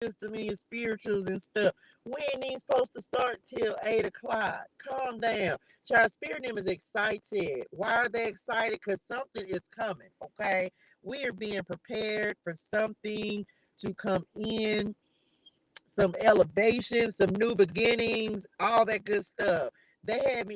system and your spirituals and stuff. We ain't even supposed to start till 8 o'clock. Calm down. Child, Spirit them is excited. Why are they excited? Because something is coming, okay? We are being prepared for something to come in, some elevation, some new beginnings, all that good stuff. They had me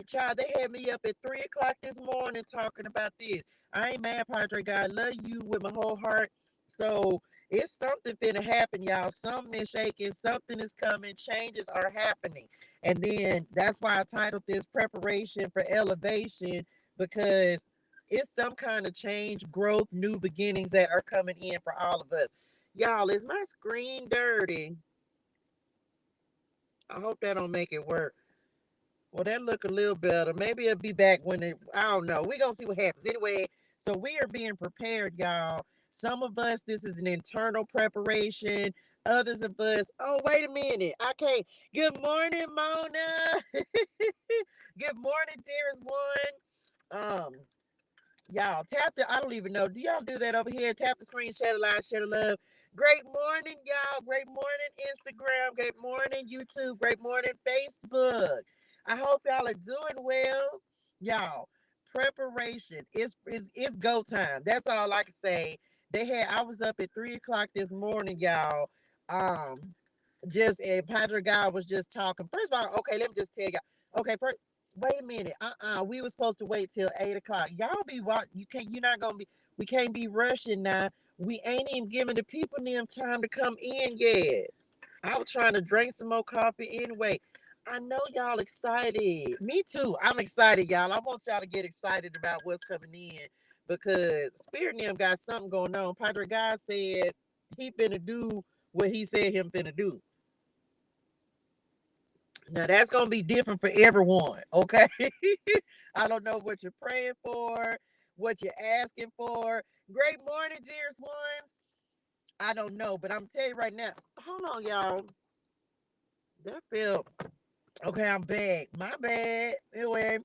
up at 3 o'clock this morning talking about this. I ain't mad, Padre God. I love you with my whole heart. So it's something finna happen, y'all. Something is shaking, something is coming, changes are happening. And then that's why I titled this Preparation for Elevation, because it's some kind of change, growth, new beginnings that are coming in for all of us. Y'all, is my screen dirty? I hope that don't make it work. Well, that look a little better. Maybe it'll be back when it, I don't know. We're going to see what happens. Anyway, so we are being prepared, y'all. Some of us, this is an internal preparation. Others of us, oh, wait a minute. I can't. Good morning, Mona. Good morning, dearest one. Y'all, tap the, I don't even know. Do y'all do that over here? Tap the screen, share the live, share the love. Great morning, y'all. Great morning, Instagram. Great morning, YouTube. Great morning, Facebook. I hope y'all are doing well. Y'all, preparation. It's go time. That's all I can say. I was up at 3 o'clock this morning, y'all. Um, just and Padre God was just talking. First of all, okay, let me just tell y'all. Okay, first, wait a minute. We were supposed to wait till 8 o'clock. Y'all be what you can't you're not gonna be we can't be rushing now. We ain't even giving the people them time to come in yet. I was trying to drink some more coffee anyway. I know y'all excited. Me too. I'm excited, y'all. I want y'all to get excited about what's coming in because Spirit and them got something going on. Padre God said he finna do what he said him finna do. Now that's gonna be different for everyone, okay? I don't know what you're praying for, what you're asking for. Great morning, dearest ones. I don't know, but I'm telling you right now. Hold on, y'all. That felt okay. I'm back. My bad. Anyway,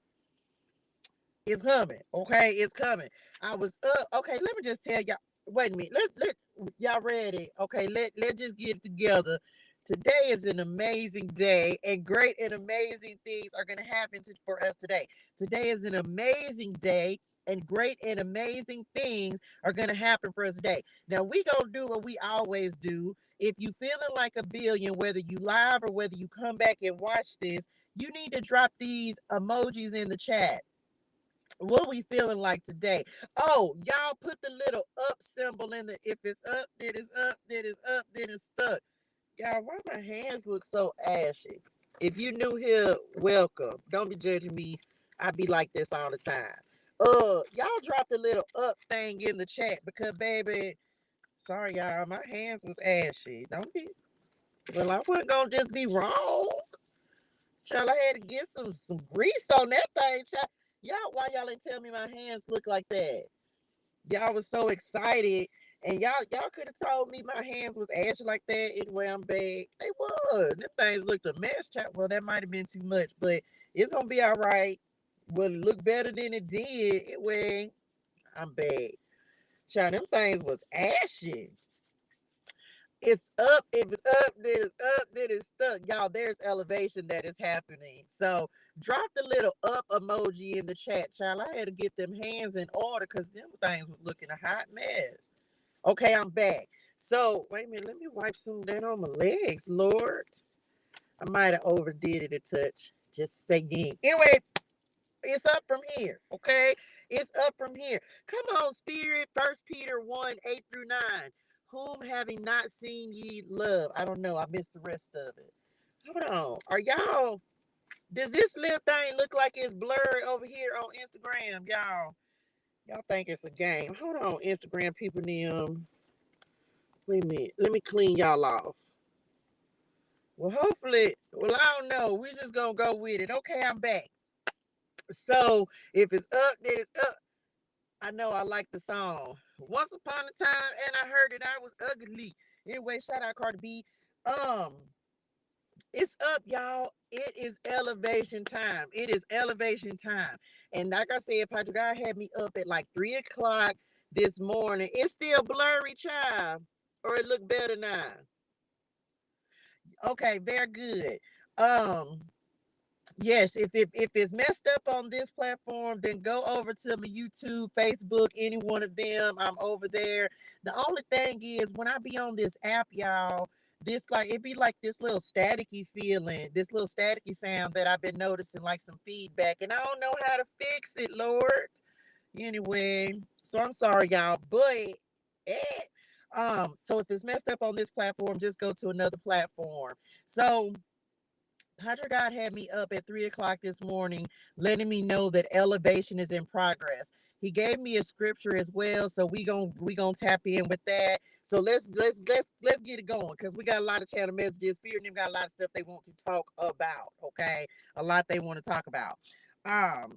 it's coming. Okay, it's coming. I was up. Okay, let me just tell y'all. Wait a minute. Let y'all ready. Okay, let's just get it together. Today is an amazing day, and great and amazing things are going to happen for us today. Today is an amazing day, and great and amazing things are going to happen for us today. Now, we going to do what we always do. If you feeling like a billion, whether you live or whether you come back and watch this, you need to drop these emojis in the chat. What we feeling like today? Oh, y'all put the little up symbol in the, if it's up, then it's up, then it's up, then it's stuck. Y'all, why my hands look so ashy? If you new here, welcome. Don't be judging me. I be like this all the time. Y'all drop the little up thing in the chat because baby, sorry y'all, my hands was ashy. Don't be, well, I wasn't gonna just be wrong. Child, I had to get some grease on that thing, child. Y'all, why y'all ain't tell me my hands look like that? Y'all was so excited, and y'all could have told me my hands was ashy like that. Anyway, I'm bad. They was. Them things looked a mess, child. Well, that might have been too much, but it's gonna be all right. Will it look better than it did? Anyway, I'm bad. Child, them things was ashy. It's up, if it's up, then it's up, then it's stuck. Y'all, there's elevation that is happening. So drop the little up emoji in the chat, child. I had to get them hands in order because them things was looking a hot mess. Okay, I'm back. So wait a minute, let me wipe some of that on my legs, Lord. I might have overdid it a touch. Just saying. Anyway, it's up from here. Okay, it's up from here. Come on, Spirit. First Peter 1:8-9. Whom having not seen ye love. I don't know. I missed the rest of it. Hold on. Are y'all? Does this little thing look like it's blurry over here on Instagram, y'all? Y'all think it's a game? Hold on, Instagram people. Wait a minute. Let me clean y'all off. Well, hopefully. Well, I don't know. We're just gonna go with it. Okay, I'm back. So if it's up, then it's up. I know I like the song. Once upon a time, and I heard it, I was ugly. Anyway, shout out Cardi B. Um, it's up, y'all. It is elevation time. It is elevation time. And like I said, Patrick, God had me up at like 3 o'clock this morning. It's still blurry, child. Or it look better now. Okay, very good. Um, yes, if it's messed up on this platform, then go over to my YouTube, Facebook, any one of them. I'm over there. The only thing is when I be on this app, y'all, this like it be like this little staticky feeling, this little staticky sound that I've been noticing, like some feedback, and I don't know how to fix it, Lord. Anyway, so I'm sorry, y'all, but eh, so if it's messed up on this platform, just go to another platform. So Padre God had me up at 3 o'clock this morning, letting me know that elevation is in progress. He gave me a scripture as well, so we gonna tap in with that. So let's get it going because we got a lot of channel messages. Spirit and them got a lot of stuff they want to talk about. Okay, a lot they want to talk about. Um,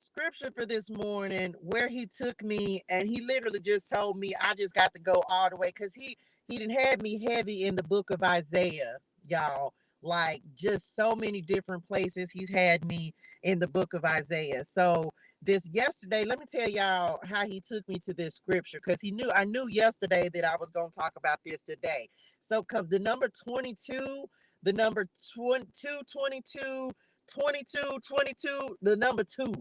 Scripture for this morning where he took me and he literally just told me I just got to go all the way because he didn't have me heavy in the book of Isaiah, y'all, like just so many different places he's had me in the book of Isaiah. So this yesterday, let me tell y'all how he took me to this scripture because I knew yesterday that I was going to talk about this today. So come the number 22, the number 22, 22, 22, 22, the number 2,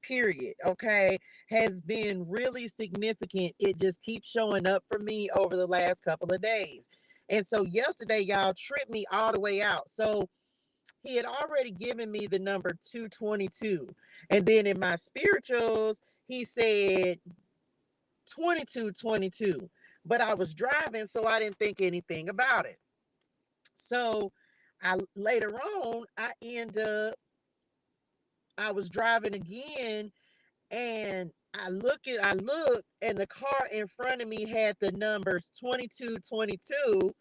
period, okay, has been really significant. It just keeps showing up for me over the last couple of days. And so yesterday, y'all tripped me all the way out. So he had already given me the number 222. And then in my spirituals, he said 2222. But I was driving, so I didn't think anything about it. So I later on, I was driving again and I look, and the car in front of me had the numbers 2222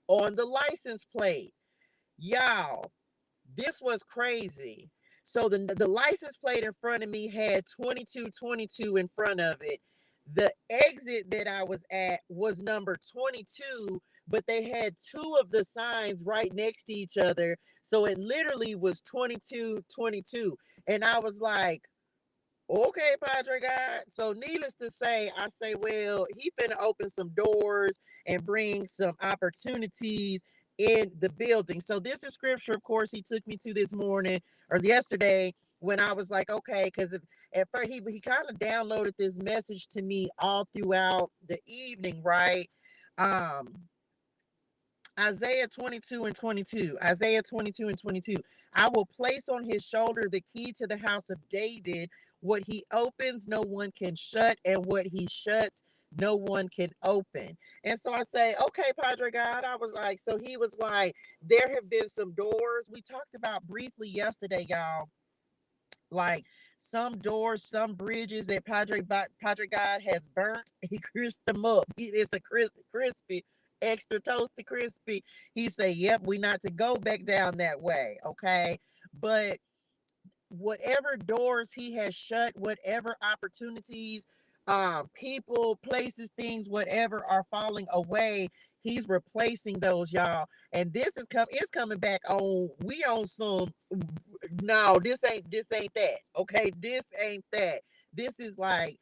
on the license plate. Y'all, this was crazy. So the license plate in front of me had 2222 in front of it. The exit that I was at was number 22, but they had two of the signs right next to each other. So it literally was 2222. And I was like, okay, Padre God. So needless to say, I say, well, he finna open some doors and bring some opportunities in the building. So this is scripture, of course, he took me to this morning or yesterday when I was like, okay, because at first he kind of downloaded this message to me all throughout the evening, right? Um, Isaiah 22 and 22. Isaiah 22 and 22. I will place on his shoulder the key to the house of David. What he opens, no one can shut, and what he shuts, no one can open. And so I say, okay, Padre God. I was like, so he was like, there have been some doors. We talked about briefly yesterday, y'all. Like some doors, some bridges that Padre God has burnt. He crisped them up. It's a crispy, extra toasty crispy. He said, "Yep, we not to go back down that way." Okay, but whatever doors he has shut, whatever opportunities, people, places, things, whatever are falling away, he's replacing those, y'all. And it's coming back on. We on some. No, this ain't that. Okay, this ain't that. This is like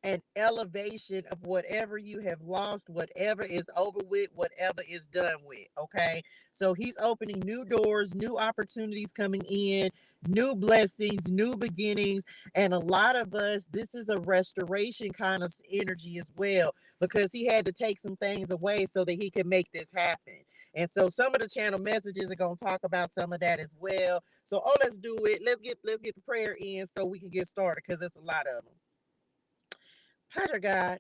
an elevation of whatever you have lost, whatever is over with, whatever is done with. Okay. So he's opening new doors, new opportunities coming in, new blessings, new beginnings. And a lot of us, this is a restoration kind of energy as well, because he had to take some things away so that he could make this happen. And so some of the channel messages are going to talk about some of that as well. So let's do it. Let's get the prayer in so we can get started because it's a lot of them. Father God,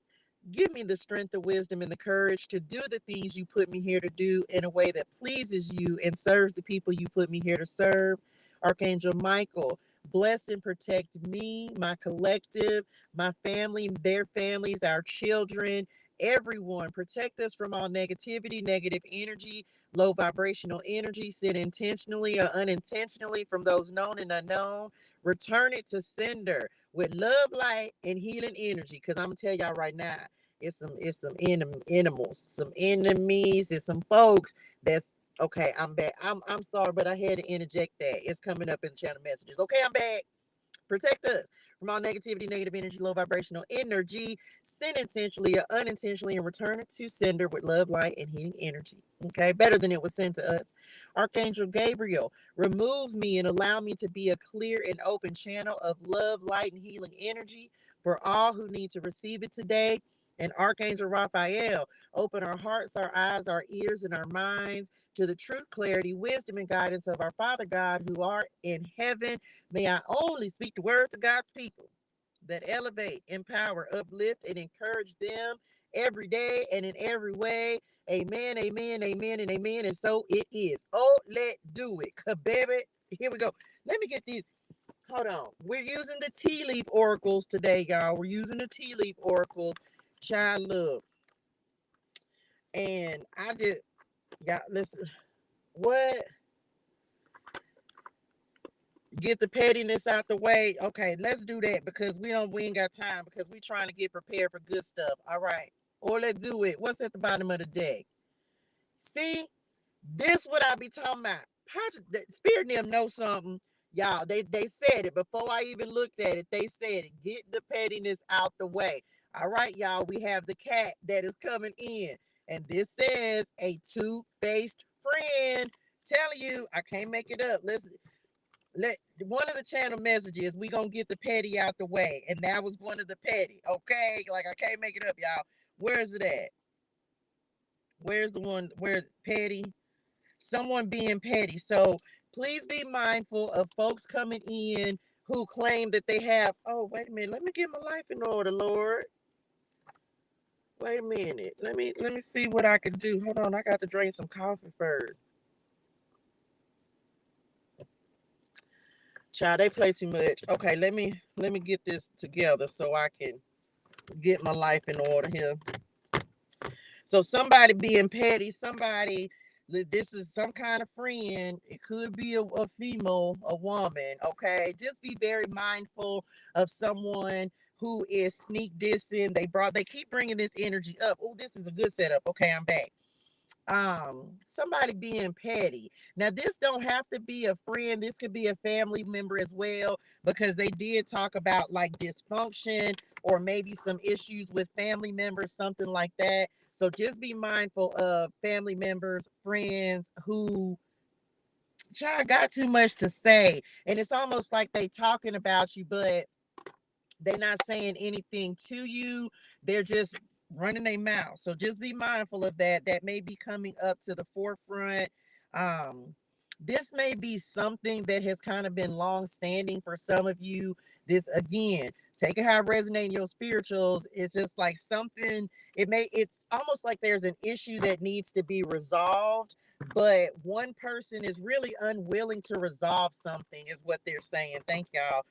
give me the strength, the wisdom, and the courage to do the things you put me here to do in a way that pleases you and serves the people you put me here to serve. Archangel Michael, bless and protect me, my collective, my family, their families, our children, everyone. Protect us from all negativity, negative energy, low vibrational energy, sent intentionally or unintentionally from those known and unknown. Return it to sender with love, light, and healing energy. Because I'm gonna tell y'all right now, it's some animals, some enemies, it's some folks that's okay. I'm back. I'm sorry, but I had to interject that. It's coming up in channel messages. Okay, I'm back. Protect us from all negativity, negative energy, low vibrational energy, sent intentionally or unintentionally, and return it to sender with love, light, and healing energy. Okay, better than it was sent to us. Archangel Gabriel, remove me and allow me to be a clear and open channel of love, light, and healing energy for all who need to receive it today. And Archangel Raphael, open our hearts, our eyes, our ears, and our minds to the truth, clarity, wisdom, and guidance of our Father God who art in heaven. May I only speak the words of God's people that elevate, empower, uplift, and encourage them every day and in every way. Amen, amen, amen, and amen. And so it is. Oh, let's do it. Baby, here we go. Let me get these. Hold on. We're using the tea leaf oracles today, y'all. We're using the tea leaf oracle. Child love. And I just got, listen, what? Get the pettiness out the way. Okay, let's do that because we ain't got time because we trying to get prepared for good stuff. All right. Or let's do it. What's at the bottom of the deck? See, this what I be talking about. How Spirit and them know something. Y'all, they said it before I even looked at it. They said it. Get the pettiness out the way. All right, y'all. We have the cat that is coming in. And this says a two-faced friend. Telling you, I can't make it up. Listen. Let one of the channel messages, we gonna get the petty out the way, and that was one of the petty. Okay, like I can't make it up, y'all. Where is it at? Where's the one where petty? Someone being petty. So please be mindful of folks coming in who claim that they have. Oh, wait a minute. Let me get my life in order, Lord. Wait a minute. Let me see what I can do. Hold on, I got to drink some coffee first. Child, they play too much. Okay, let me get this together so I can get my life in order here. So somebody being petty, somebody, this is some kind of friend. It could be a female, a woman. Okay, just be very mindful of someone who is sneak dissing. They keep bringing this energy up. Oh, this is a good setup. Okay, I'm back. Somebody being petty. Now this don't have to be a friend, this could be a family member as well, because they did talk about like dysfunction or maybe some issues with family members, something like that. So just be mindful of family members, friends who child got too much to say, and it's almost like they talking about you, but they're not saying anything to you. They're just running their mouth. So just be mindful of that. That may be coming up to the forefront. This may be something that has kind of been long standing for some of you. This again, take it how it resonates in your spirituals. It's just like something, it's almost like there's an issue that needs to be resolved, but one person is really unwilling to resolve something, is what they're saying. Thank y'all.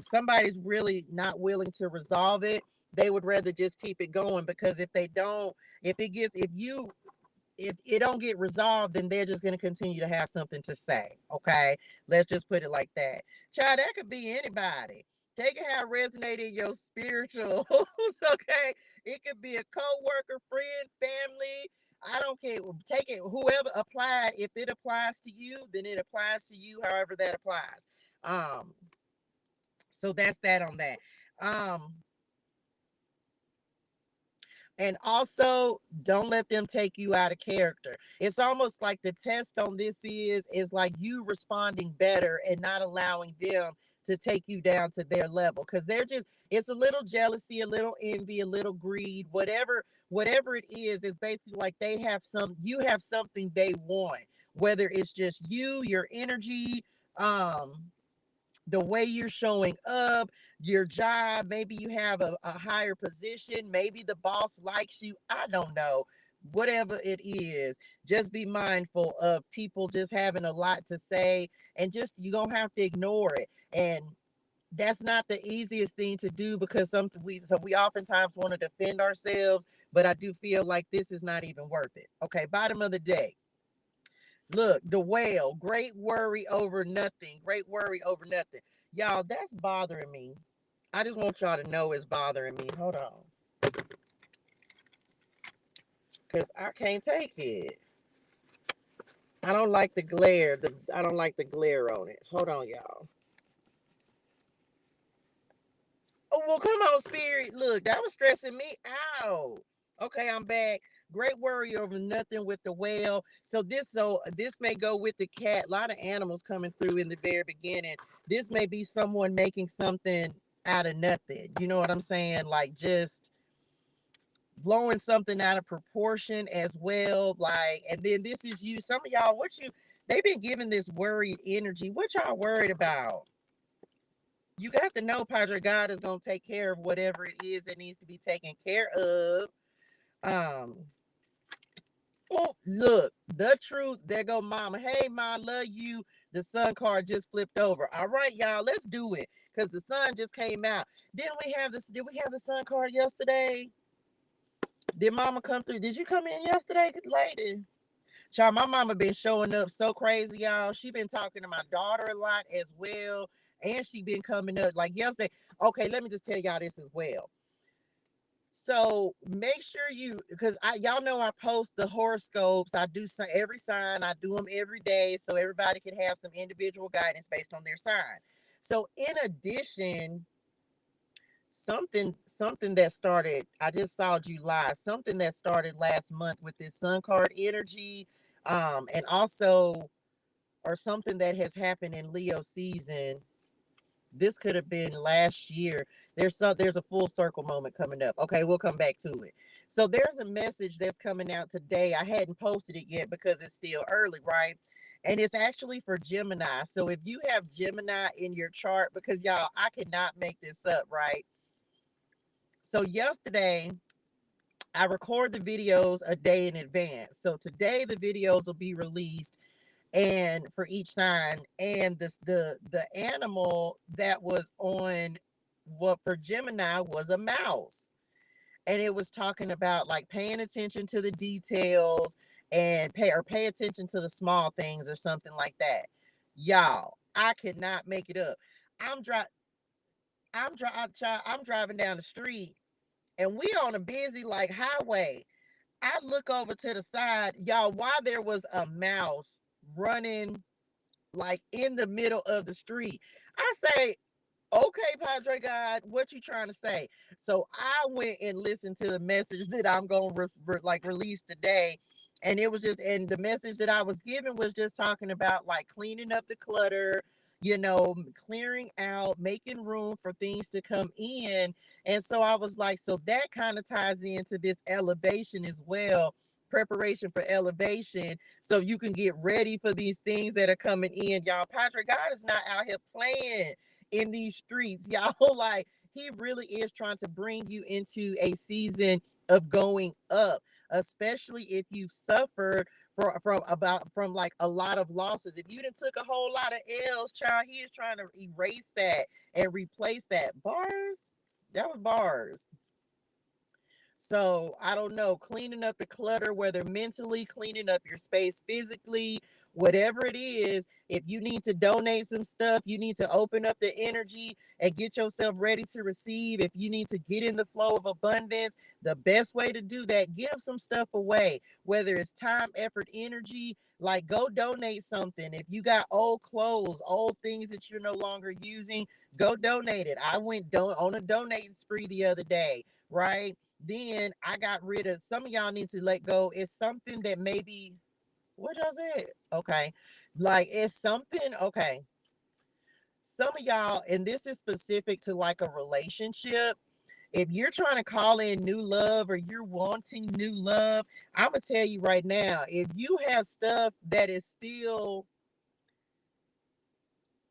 Somebody's really not willing to resolve it. They would rather just keep it going, because if they don't, if it don't get resolved, then they're just going to continue to have something to say. Okay, let's just put it like that. Child, that could be anybody. Take it how it resonated in your spirituals. Okay, it could be a co-worker, friend, family. I don't care. Take it, whoever applied. If it applies to you, then it applies to you. However that applies. So that's that on that. Um, and also don't let them take you out of character. It's almost like the test on this is like you responding better and not allowing them to take you down to their level, because they're just, it's a little jealousy, a little envy, a little greed, whatever it is basically like you have something they want, whether it's just you, your energy, the way you're showing up, your job, maybe you have a higher position, maybe the boss likes you, I don't know. Whatever it is, just be mindful of people just having a lot to say, and just you're gonna have to ignore it. And that's not the easiest thing to do, because we oftentimes want to defend ourselves, but I do feel like this is not even worth it. Okay, bottom of the day. Look, the whale, great worry over nothing. Great worry over nothing. Y'all, that's bothering me. I just want y'all to know it's bothering me. Hold on. Because I can't take it. I don't like the glare. I don't like the glare on it. Hold on, y'all. Oh, well, come on, spirit. Look, that was stressing me out. Okay, I'm back. Great worry over nothing with the whale. So this may go with the cat. A lot of animals coming through in the very beginning. This may be someone making something out of nothing. You know what I'm saying? Like just blowing something out of proportion as well. Like, and then this is you. Some of y'all, they've been giving this worried energy. What y'all worried about? You got to know, Padre, God is gonna take care of whatever it is that needs to be taken care of. Um, oh, look, the truth. There go Mama. Hey, Ma, love you. The sun card just flipped over. All right, y'all, let's do it because the sun just came out. Didn't we have this? Did we have the sun card yesterday? Did Mama come through? Did you come in yesterday, lady? Child, my mama been showing up so crazy, y'all. She been talking to my daughter a lot as well. And she been coming up like yesterday. Okay, let me just tell y'all this as well. So make sure because y'all know I post the horoscopes. I do every sign. I do them every day so everybody can have some individual guidance based on their sign. So in addition, something that started, I just saw July, something that started last month with this sun card energy, and also or something that has happened in Leo season. This could have been last year. There's a full circle moment coming up. Okay, we'll come back to it. So there's a message that's coming out today. I hadn't posted it yet because it's still early, right? And it's actually for Gemini. So if you have Gemini in your chart, because y'all, I cannot make this up, right? So yesterday, I record the videos a day in advance. So today the videos will be released and for each sign. And the animal that was on what for Gemini was a mouse. And it was talking about like paying attention to the details and pay attention to the small things or something like that. Y'all, I could not make it up. I'm dri- I'm driving down the street and we on a busy like highway. I look over to the side, y'all, while there was a mouse running like in the middle of the street. I say, okay, Padre God, what you trying to say? So I went and listened to the message that I'm going to release today. And it was just, and the message that I was given was just talking about like cleaning up the clutter, clearing out, making room for things to come in. And so I was like, so that kind of ties into this elevation as well, preparation for elevation, so you can get ready for these things that are coming in. Y'all, Padre God is not out here playing in these streets, y'all. Like, he really is trying to bring you into a season of going up, especially if you've suffered from like a lot of losses. If you done took a whole lot of L's, child, he is trying to erase that and replace that. Bars, that was bars. So I don't know, cleaning up the clutter, whether mentally, cleaning up your space physically, whatever it is. If you need to donate some stuff, you need to open up the energy and get yourself ready to receive. If you need to get in the flow of abundance, the best way to do that, give some stuff away, whether it's time, effort, energy. Like, go donate something. If you got old clothes, old things that you're no longer using, go donate it. I went on a donating spree the other day, right? Then I got rid of, some of y'all need to let go. It's something that maybe, what y'all said? Okay. Like, it's something, okay. Some of y'all, and this is specific to like a relationship. If you're trying to call in new love or you're wanting new love, I'm going to tell you right now, if you have stuff that is still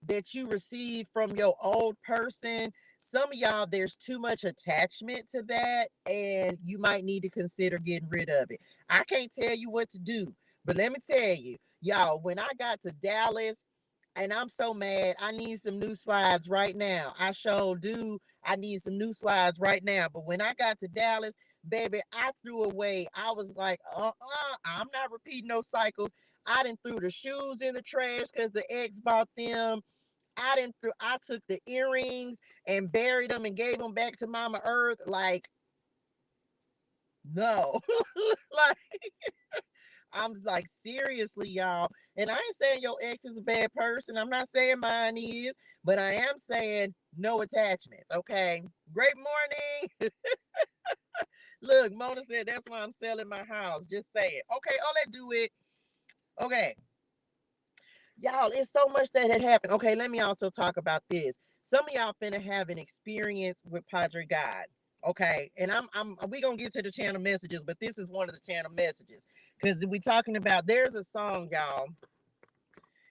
that you received from your old person, some of y'all, there's too much attachment to that, and you might need to consider getting rid of it. I can't tell you what to do, but let me tell you, y'all, when I got to Dallas, and I'm so mad, I need some new slides right now. I sure do. I need some new slides right now. But when I got to Dallas, baby, I threw away. I was like, I'm not repeating those cycles. I didn't threw the shoes in the trash because the ex bought them. I took the earrings and buried them and gave them back to Mama Earth. Like, no. Like, I'm like, seriously, y'all. And I ain't saying your ex is a bad person. I'm not saying mine is, but I am saying no attachments. Okay. Great morning. Look, Mona said that's why I'm selling my house. Just saying. Okay, oh, let's do it. Okay. Y'all, it's so much that had happened. Okay, let me also talk about this. Some of y'all finna have an experience with Padre God. Okay, and we gonna get to the channel messages, but this is one of the channel messages because we talking about there's a song, y'all,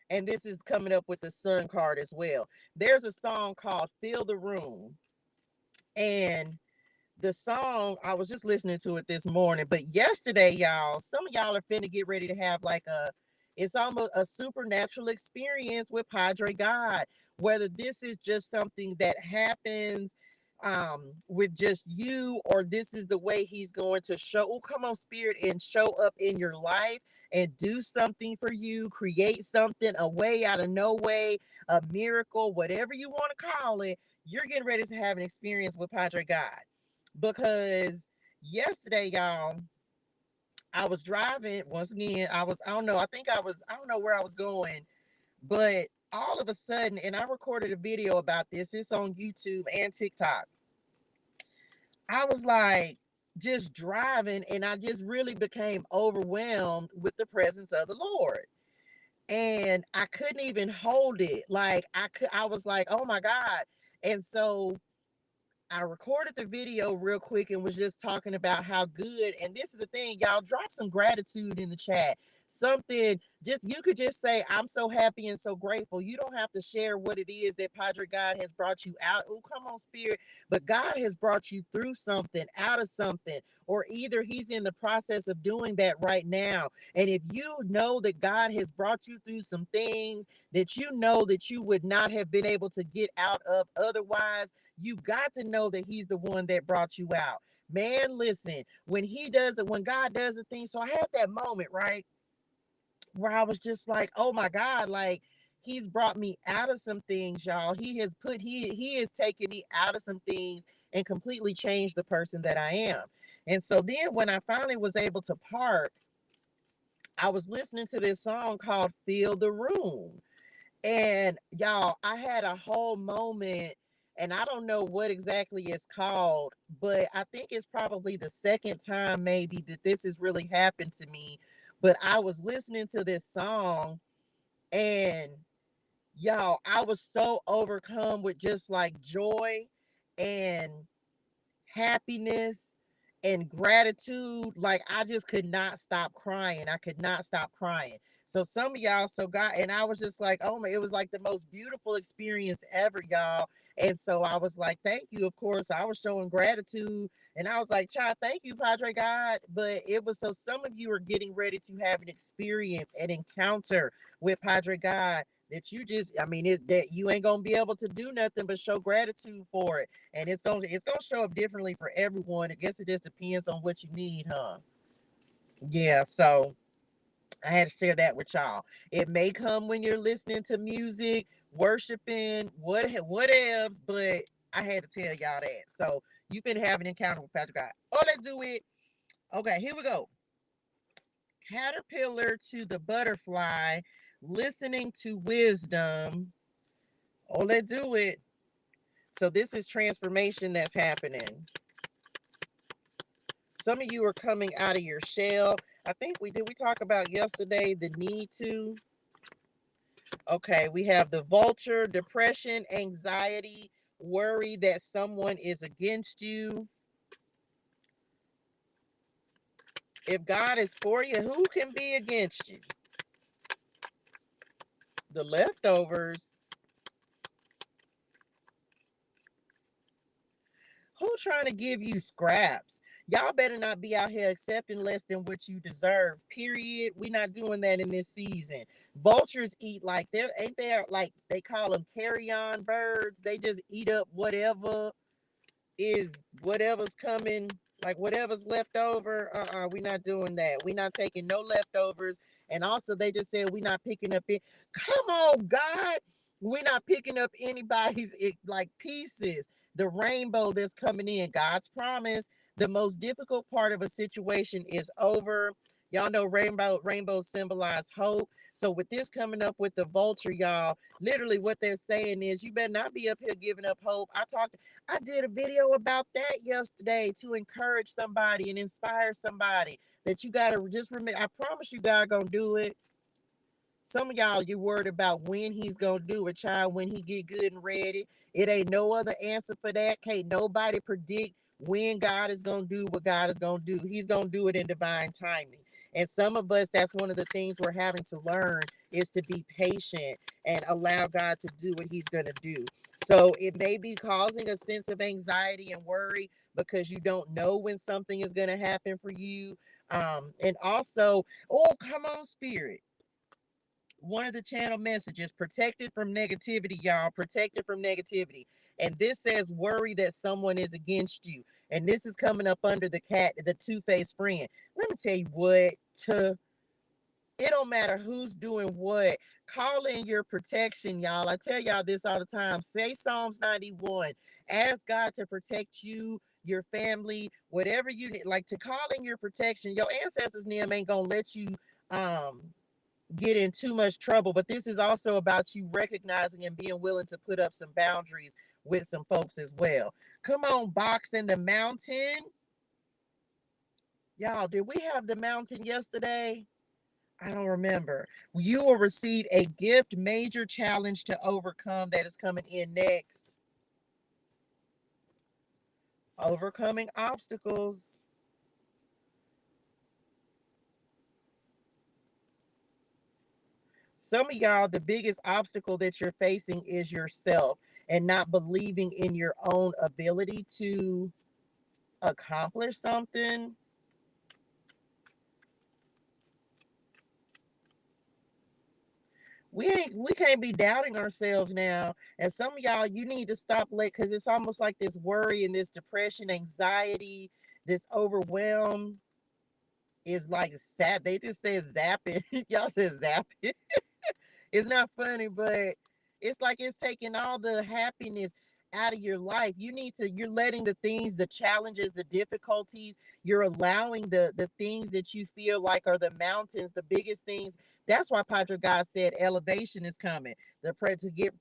and this is coming up with the sun card as well. There's a song called "Fill the Room," and the song, I was just listening to it this morning, but yesterday, y'all, some of y'all are finna get ready to have like it's almost a supernatural experience with Padre God. Whether this is just something that happens with just you, or this is the way he's going to show, oh, come on, spirit, and show up in your life and do something for you, create something, a way out of no way, a miracle, whatever you want to call it. You're getting ready to have an experience with Padre God. Because yesterday, y'all, I was driving once again. I don't know, I don't know where I was going, but all of a sudden, and I recorded a video about this, it's on YouTube and TikTok. I was like just driving, and I just really became overwhelmed with the presence of the Lord. And I couldn't even hold it. Like I was like, oh my God. And so I recorded the video real quick and was just talking about how good. And this is the thing, y'all, drop some gratitude in the chat. Something, just, you could just say, I'm so happy and so grateful. You don't have to share what it is that Padre God has brought you out. Oh, come on, spirit. But God has brought you through something, out of something, or either he's in the process of doing that right now. And if you know that God has brought you through some things that you know that you would not have been able to get out of otherwise, you got to know that he's the one that brought you out. Man, listen, when he does it, when God does a thing. So I had that moment, right, where I was just like, oh my God, like he's brought me out of some things, y'all. He has taken me out of some things and completely changed the person that I am. And so then when I finally was able to park, I was listening to this song called Fill the Room. And y'all, I had a whole moment, and I don't know what exactly it's called, but I think it's probably the second time maybe that this has really happened to me. But I was listening to this song, and y'all, I was so overcome with just like joy and happiness and gratitude. Like I just could not stop crying. I could not stop crying. So some of y'all, so God, and I was just like, oh my, it was like the most beautiful experience ever, y'all. And so I was like, thank you. Of course, I was showing gratitude, and I was like, child, thank you, Padre God. But it was, so some of you are getting ready to have an experience, an encounter with Padre God that you just, I mean, that you ain't gonna be able to do nothing but show gratitude for it. And it's gonna show up differently for everyone. I guess it just depends on what you need, huh? Yeah, so I had to share that with y'all. It may come when you're listening to music, worshiping, what else, but I had to tell y'all that. So you finna have an encounter with Patrick God. Oh, let's do it. Okay, here we go. Caterpillar to the butterfly, listening to wisdom. Oh, let's do it. So this is transformation that's happening. Some of you are coming out of your shell. I think we talk about yesterday the need to. Okay, we have the vulture, depression, anxiety, worry that someone is against you. If God is for you, who can be against you? The leftovers. Who trying to give you scraps? Y'all better not be out here accepting less than what you deserve. Period. We not doing that in this season. Vultures eat like they're ain't there like they call them carry-on birds. They just eat up whatever's coming, like whatever's left over. We not doing that. We not taking no leftovers. And also they just said we not picking up it. Come on, God. We're not picking up anybody's like pieces. The rainbow that's coming in, God's promise. The most difficult part of a situation is over. Y'all know rainbows symbolize hope. So with this coming up with the vulture, y'all, literally what they're saying is you better not be up here giving up hope. I did a video about that yesterday to encourage somebody and inspire somebody that you gotta just remember. I promise you God gonna do it. Some of y'all, you worried about when he's gonna do it, child, when he get good and ready. It ain't no other answer for that. Can't nobody predict when God is gonna do what God is gonna do. He's gonna do it in divine timing. And some of us, that's one of the things we're having to learn is to be patient and allow God to do what he's gonna do. So it may be causing a sense of anxiety and worry because you don't know when something is gonna happen for you. And also, oh, come on, spirit, one of the channel messages, protected from negativity, y'all, protected from negativity. And this says worry that someone is against you. And this is coming up under the two-faced friend. Let me tell you what, it don't matter who's doing what. Call in your protection, y'all. I tell y'all this all the time. Say Psalms 91. Ask God to protect you, your family, whatever you need. Like, to call in your protection. Your ancestors, Nim, ain't gonna let you um get in too much trouble, but this is also about you recognizing and being willing to put up some boundaries with some folks as well. Come on, Box in the Mountain. Y'all, did we have the mountain yesterday? I don't remember. You will receive a gift major challenge to overcome that is coming in next. Overcoming obstacles. Some of y'all, the biggest obstacle that you're facing is yourself and not believing in your own ability to accomplish something. We can't be doubting ourselves now. And some of y'all, you need to stop late because it's almost like this worry and this depression, anxiety, this overwhelm is like sad. They just said zapping. Y'all said zapping. It's not funny, but it's like it's taking all the happiness out of your life. You're letting the things, the challenges, the difficulties, you're allowing the things that you feel like are the mountains, the biggest things. That's why Padre God said elevation is coming. The prayer to get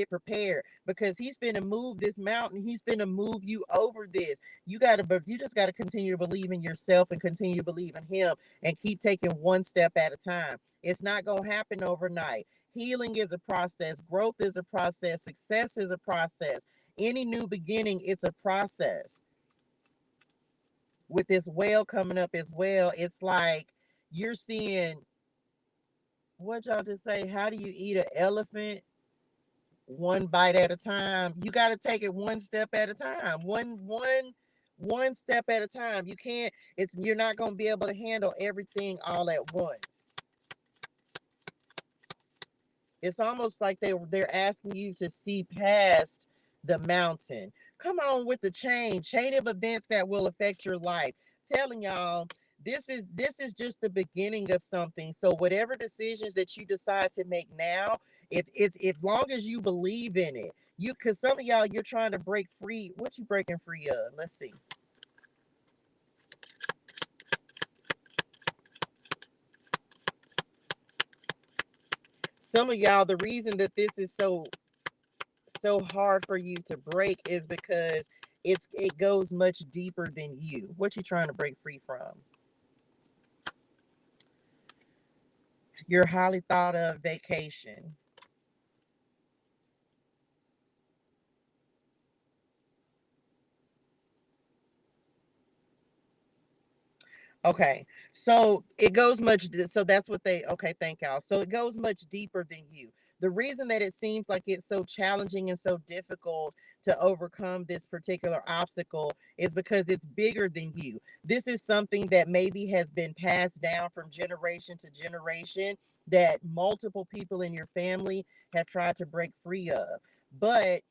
prepared because he's finna move this mountain. He's finna move you over this. You just gotta continue to believe in yourself and continue to believe in him and keep taking one step at a time. It's not gonna happen overnight. Healing is a process, growth is a process, success is a process. Any new beginning, it's a process. With this whale coming up as well, it's like you're seeing, what y'all just say, how do you eat an elephant? One bite at a time. You got to take it one step at a time. One step at a time. You can't, you're not going to be able to handle everything all at once. It's almost like they're asking you to see past the mountain. Come on with the chain of events that will affect your life. Telling y'all, this is just the beginning of something. So whatever decisions that you decide to make now, if long as you believe in it, because some of y'all, you're trying to break free. What you breaking free of? Let's see. Some of y'all, the reason that this is so hard for you to break is because it goes much deeper than you. What you trying to break free from? Your highly thought of vacation. Okay, so it goes much. So that's what they. Okay, thank y'all. So it goes much deeper than you. The reason that it seems like it's so challenging and so difficult to overcome this particular obstacle is because it's bigger than you. This is something that maybe has been passed down from generation to generation that multiple people in your family have tried to break free of. But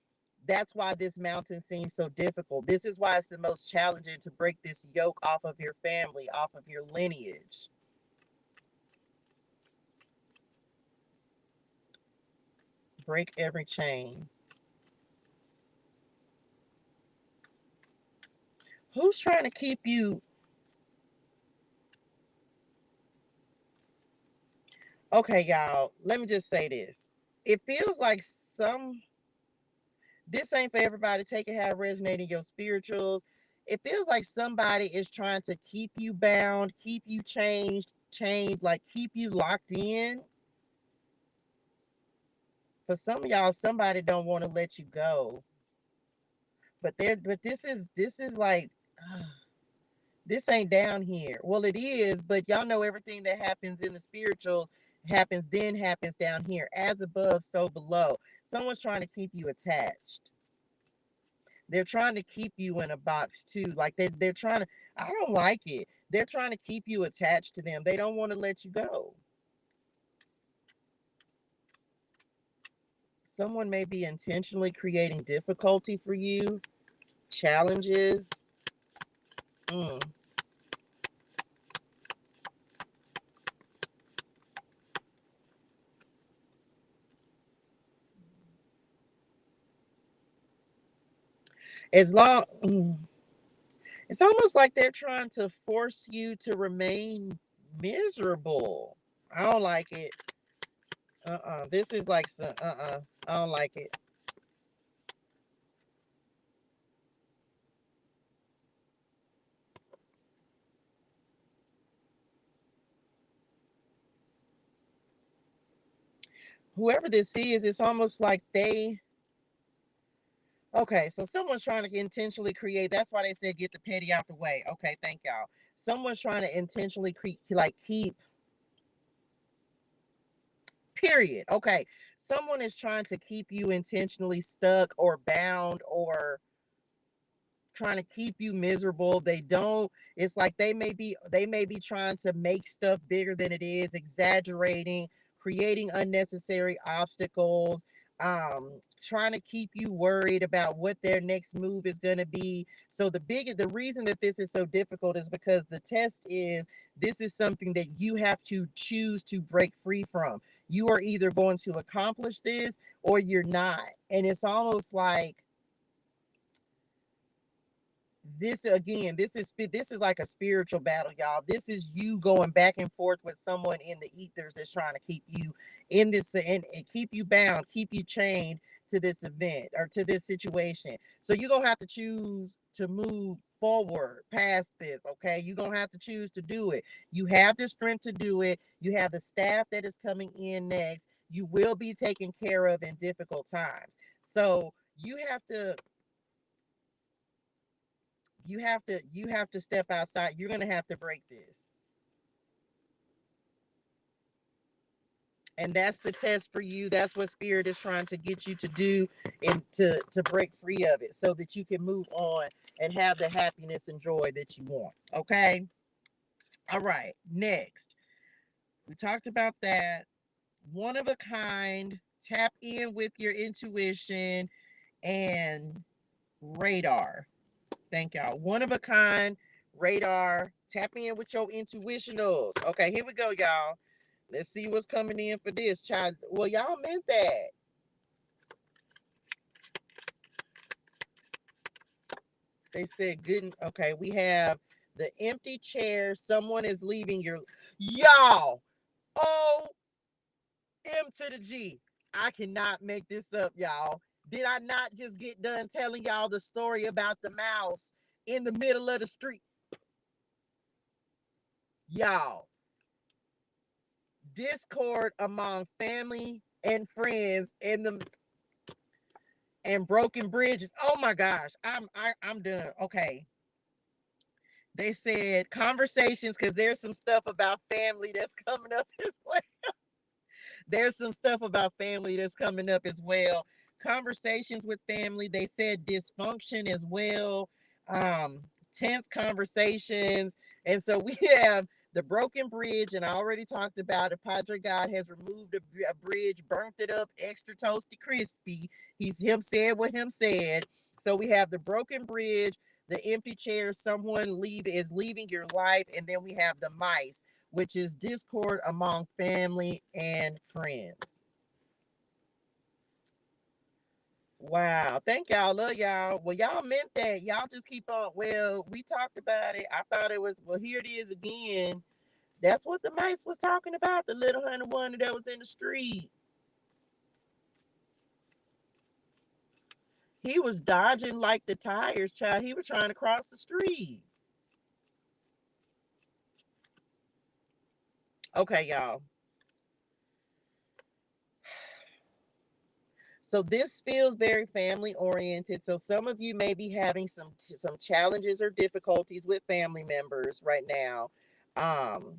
that's why this mountain seems so difficult. This is why it's the most challenging to break this yoke off of your family, off of your lineage. Break every chain. Who's trying to keep you? Okay, y'all, let me just say this. It feels like this ain't for everybody. Take it how it resonates in your spirituals. It feels like somebody is trying to keep you bound, keep you chained, like keep you locked in. For some of y'all, somebody don't want to let you go. But this is like this ain't down here. Well, it is, but y'all know everything that happens in the spirituals happens down here. As above, so below. Someone's trying to keep you attached. They're trying to keep you in a box too. Like they're trying to, I don't like it. They're trying to keep you attached to them. They don't want to let you go. Someone may be intentionally creating difficulty for you, challenges. Mm. As long, it's almost like they're trying to force you to remain miserable. I don't like it. This is like some, I don't like it. Whoever this is, it's almost like they, okay, so someone's trying to intentionally create. That's why they said get the petty out the way. Okay, thank y'all. Someone's trying to intentionally keep. Period. Okay, someone is trying to keep you intentionally stuck or bound or trying to keep you miserable. They don't, it's like they may be trying to make stuff bigger than it is, exaggerating, creating unnecessary obstacles, trying to keep you worried about what their next move is going to be. So the reason that this is so difficult is because the test is this is something that you have to choose to break free from. You are either going to accomplish this or you're not. And it's almost like this is like a spiritual battle, y'all. This is you going back and forth with someone in the ethers that's trying to keep you in this and keep you bound, keep you chained to this event or to this situation. So you're gonna have to choose to move forward past this. Okay, you're gonna have to choose to do it. You have the strength to do it. You have the staff that is coming in next. You will be taken care of in difficult times. So you have to step outside. You're going to have to break this. And that's the test for you. That's what spirit is trying to get you to do and to break free of it so that you can move on and have the happiness and joy that you want. Okay? All right. Next. We talked about that. One of a kind, tap in with your intuition and radar. Thank y'all. One of a kind, radar, tap in with your intuitionals. Okay, here we go, y'all. Let's see what's coming in for this, child. Well, y'all meant that. They said good. Okay, we have the empty chair. Someone is leaving your. Y'all. O M to the G. I cannot make this up, y'all. Did I not just get done telling y'all the story about the mouse in the middle of the street? Y'all, discord among family and friends and broken bridges. Oh my gosh, I'm done. Okay, they said conversations because there's some stuff about family that's coming up as well. There's some stuff about family that's coming up as well. Conversations with family. They said dysfunction as well. Um, tense conversations, and so we have the broken bridge, and I already talked about it. Padre God has removed a bridge, burnt it up, extra toasty crispy. He's him said what him said. So we have the broken bridge, the empty chair, someone is leaving your life, and then we have the mice, which is discord among family and friends. Wow. Thank y'all. Love y'all. Well, y'all meant that. Y'all just keep on. Well, we talked about it. I thought it was, well, here it is again. That's what the mice was talking about. The little honey wonder that was in the street. He was dodging like the tires, child. He was trying to cross the street. Okay, y'all. So this feels very family oriented. So some of you may be having some challenges or difficulties with family members right now. Um,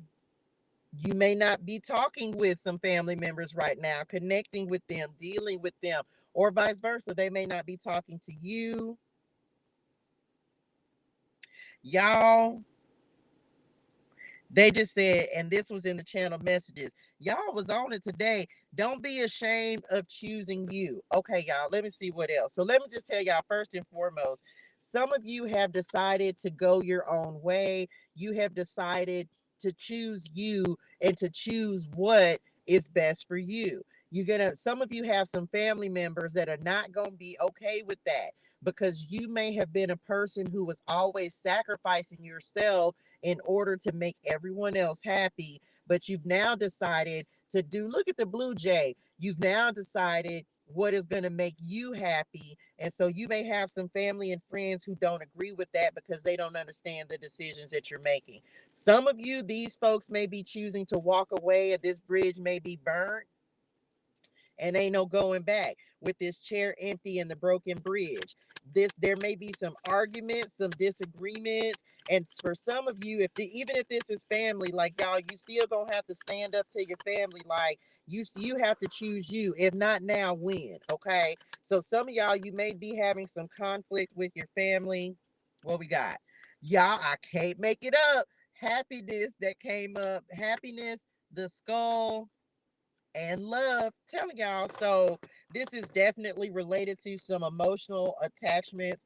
you may not be talking with some family members right now, connecting with them, dealing with them, or vice versa. They may not be talking to you. Y'all, they just said, and this was in the channel messages. Y'all was on it today. Don't be ashamed of choosing you. Okay, y'all, let me see what else. So let me just tell y'all first and foremost, some of you have decided to go your own way. You have decided to choose you and to choose what is best for you. Some of you have some family members that are not gonna be okay with that because you may have been a person who was always sacrificing yourself in order to make everyone else happy. But you've now decided to look at the Blue Jay. You've now decided what is going to make you happy. And so you may have some family and friends who don't agree with that because they don't understand the decisions that you're making. Some of you, these folks may be choosing to walk away, and this bridge may be burnt and ain't no going back with this chair empty and the broken bridge. There may be some arguments, some disagreements, and for some of you, even if this is family, like y'all, you still gonna have to stand up to your family. Like you have to choose you. If not now, when? Okay. So some of y'all, you may be having some conflict with your family. What we got? Y'all, I can't make it up. Happiness that came up. Happiness, the skull, and love. Telling y'all, so this is definitely related to some emotional attachments,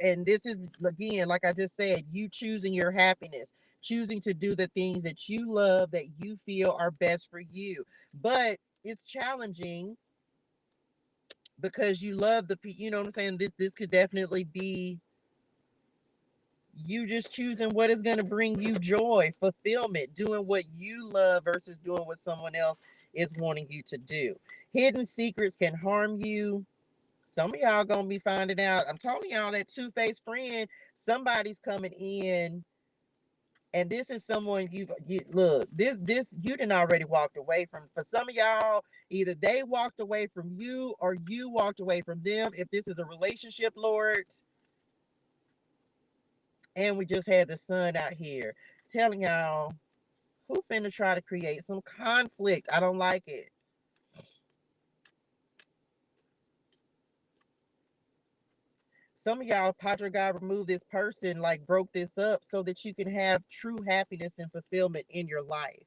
and this is, again, like I just said, you choosing your happiness, choosing to do the things that you love, that you feel are best for you. But it's challenging because you love you know what I'm saying. This could definitely be you just choosing what is going to bring you joy, fulfillment, doing what you love versus doing what someone else is wanting you to do. Hidden secrets can harm you. Some of y'all gonna be finding out. I'm telling y'all, that two-faced friend, somebody's coming in, and this is someone you look. This you done already walked away from. For some of y'all, either they walked away from you or you walked away from them. If this is a relationship, Lord, and we just had the sun out here telling y'all who finna try to create some conflict. I don't like it. Some of y'all, Padre God removed this person, like broke this up so that you can have true happiness and fulfillment in your life.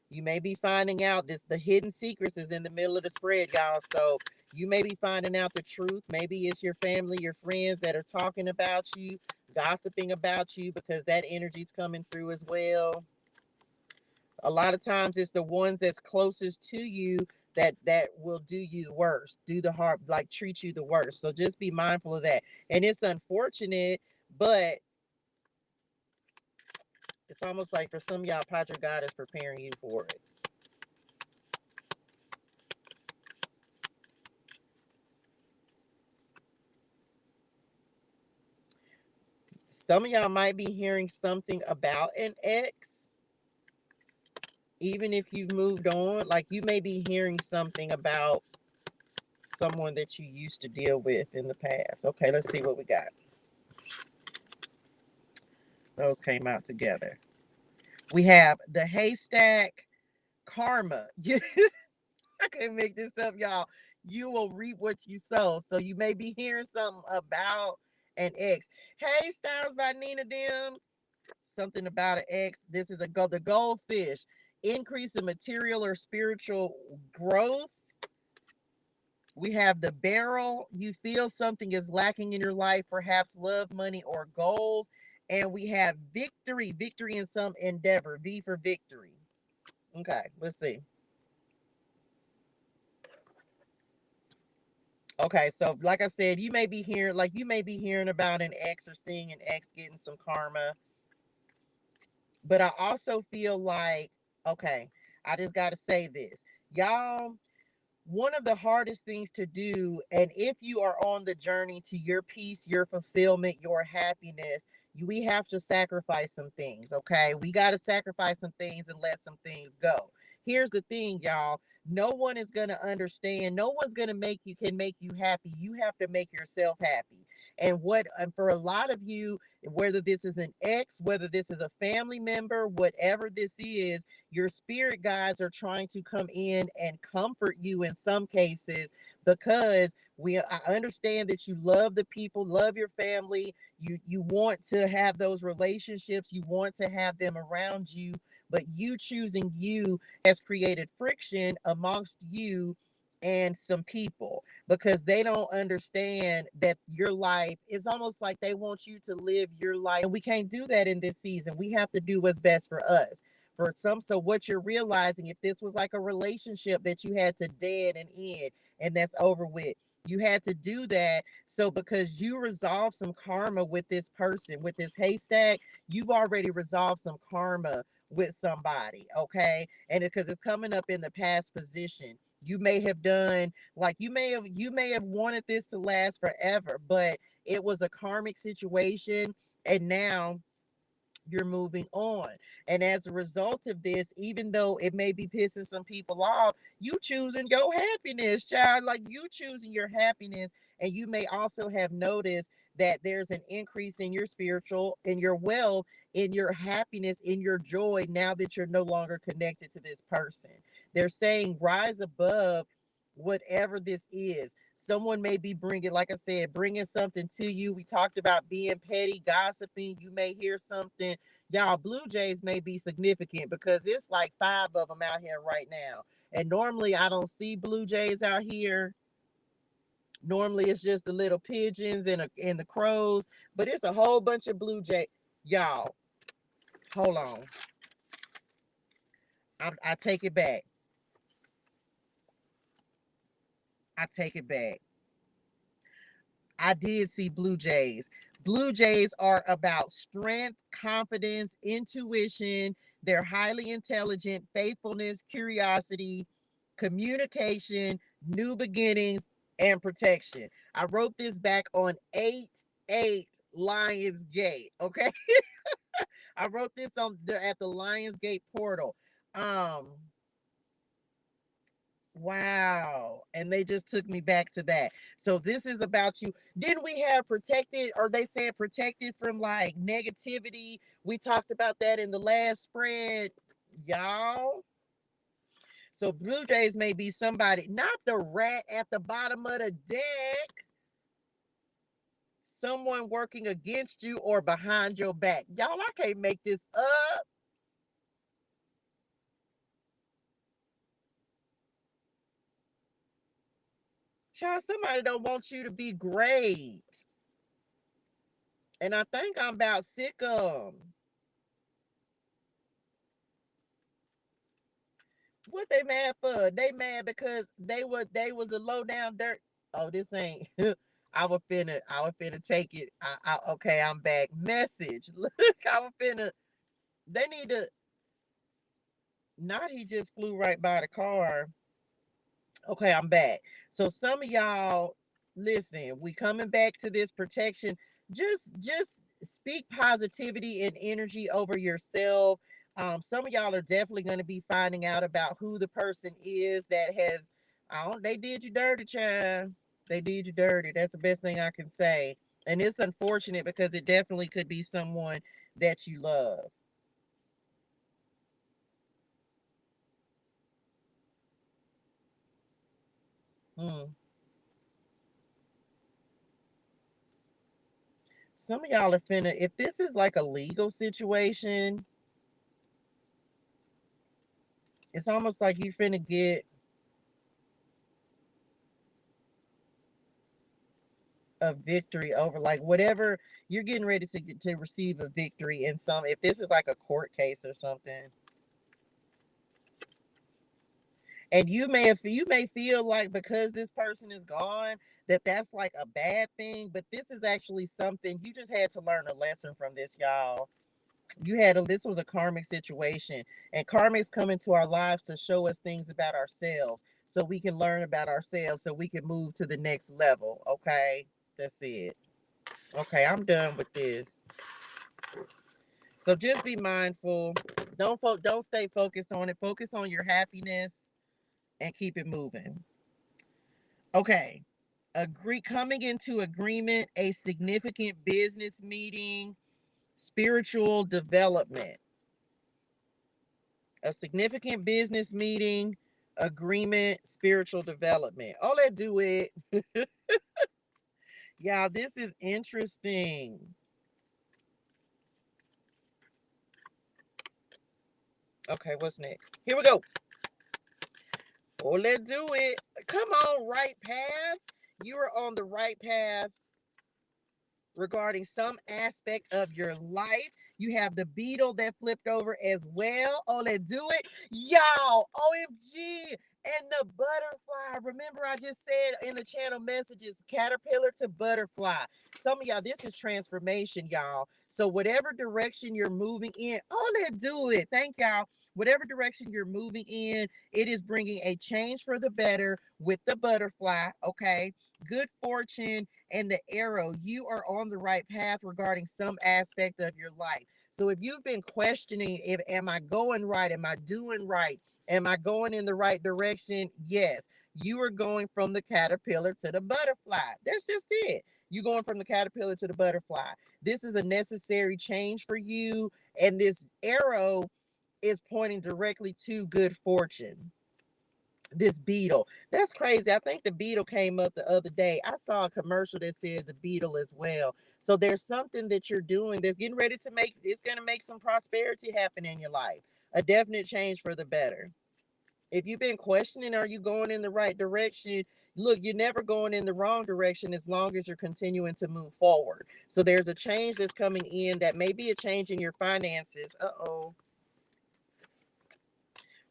You may be finding out this the hidden secrets is in the middle of the spread, y'all. So you may be finding out the truth. Maybe it's your family, your friends that are talking about you, gossiping about you, because that energy's coming through as well. A lot of times it's the ones that's closest to you that will do you the worst, do the hard, like treat you the worst. So just be mindful of that. And it's unfortunate, but it's almost like for some of y'all, Padre God is preparing you for it. Some of y'all might be hearing something about an ex, even if you've moved on. Like you may be hearing something about someone that you used to deal with in the past. Okay, let's see what we got. Those came out together. We have the haystack karma. I can't make this up, y'all. You will reap what you sow. So you may be hearing something about an ex. Hey, Styles by Nina Dim. Something about an ex. This is the goldfish. Increase in material or spiritual growth. We have the barrel. You feel something is lacking in your life, perhaps love, money, or goals. And we have victory. Victory in some endeavor. V for victory. Okay, let's see. Okay, so like I said, you may be hearing about an ex or seeing an ex getting some karma. But I also feel like, okay, I just got to say this. Y'all, one of the hardest things to do, and if you are on the journey to your peace, your fulfillment, your happiness, we have to sacrifice some things. Okay, we got to sacrifice some things and let some things go. Here's the thing, y'all. No one is going to understand. No one's going to make you, can make you happy. You have to make yourself happy. And for a lot of you, whether this is an ex, whether this is a family member, whatever this is, your spirit guides are trying to come in and comfort you in some cases, because I understand that you love the people, love your family, you want to have those relationships, you want to have them around you, but you choosing you has created friction amongst you and some people, because they don't understand that your life is almost like they want you to live your life, and we can't do that in this season. We have to do what's best for us. For some, so what you're realizing, if this was like a relationship that you had to dead and end and that's over with, you had to do that. So because you resolved some karma with this person, with this haystack, you've already resolved some karma with somebody, okay? And because it's coming up in the past position, you may have done, like, you may have wanted this to last forever, but it was a karmic situation, and now you're moving on. And as a result of this, even though it may be pissing some people off, you choosing your happiness, child. Like, you choosing your happiness. And you may also have noticed that there's an increase in your spiritual, in your wealth, in your happiness, in your joy, now that you're no longer connected to this person. They're saying rise above whatever this is. Someone may be bringing, like I said, bringing something to you. We talked about being petty, gossiping. You may hear something. Y'all, Blue Jays may be significant, because it's like 5 of them out here right now. And normally I don't see Blue Jays out here. Normally it's just the little pigeons and the crows, but it's a whole bunch of Blue Jays. Y'all, hold on. I take it back. I take it back. I did see Blue Jays. Blue Jays are about strength, confidence, intuition. They're highly intelligent, faithfulness, curiosity, communication, new beginnings, and protection. I wrote this back on 8-8 Lionsgate. Okay. I wrote this at the Lionsgate portal. Um, Wow. And they just took me back to that. So this is about you. Didn't we have protected, or they said protected from like negativity? We talked about that in the last spread, y'all. So Blue Jays may be somebody, not the rat at the bottom of the deck, someone working against you or behind your back. Y'all, I can't make this up. Child, somebody don't want you to be great. And I think I'm about sick of them. What they mad for? They mad because they was a low down dirt. Oh, this ain't. I was finna take it. Okay, I'm back. Message. Look, I was finna. They need to. Not he just flew right by the car. Okay, I'm back. So some of y'all, listen, we coming back to this protection. Just speak positivity and energy over yourself. Some of y'all are definitely going to be finding out about who the person is that has, I don't, they did you dirty, child. They did you dirty. That's the best thing I can say. And it's unfortunate because it definitely could be someone that you love. Hmm. Some of y'all are finna, if this is like a legal situation, it's almost like you finna get a victory over like whatever you're getting ready to receive a victory in some, if this is like a court case or something. And you may feel like because this person is gone that that's like a bad thing, but this is actually something you just had to learn a lesson from this, y'all. This was a karmic situation, and karmics come into our lives to show us things about ourselves so we can learn about ourselves so we can move to the next level. Okay, that's it. Okay, I'm done with this. So just be mindful. Don't stay focused on it. Focus on your happiness and keep it moving. Okay. Coming into agreement, a significant business meeting, spiritual development. A significant business meeting, agreement, spiritual development. Oh, let's do it. Y'all, this is interesting. Okay, what's next? Here we go. Oh, let's do it. Come on, right path. You are on the right path regarding some aspect of your life. You have the beetle that flipped over as well. Oh, let's do it. Y'all, OMG. And the butterfly. Remember, I just said in the channel messages, caterpillar to butterfly. Some of y'all, this is transformation, y'all. So whatever direction you're moving in, oh, let's do it. Thank y'all. Whatever direction you're moving in, it is bringing a change for the better with the butterfly, okay? Good fortune and the arrow. You are on the right path regarding some aspect of your life. So if you've been questioning, if am I going right? Am I doing right? Am I going in the right direction? Yes. You are going from the caterpillar to the butterfly. That's just it. You're going from the caterpillar to the butterfly. This is a necessary change for you. And this arrow is pointing directly to good fortune. This beetle. That's crazy. I think the beetle came up the other day. I saw a commercial that said the beetle as well. So there's something that you're doing that's getting ready to make, it's going to make some prosperity happen in your life. A definite change for the better. If you've been questioning, are you going in the right direction? Look, you're never going in the wrong direction as long as you're continuing to move forward. So there's a change that's coming in that may be a change in your finances. Uh-oh.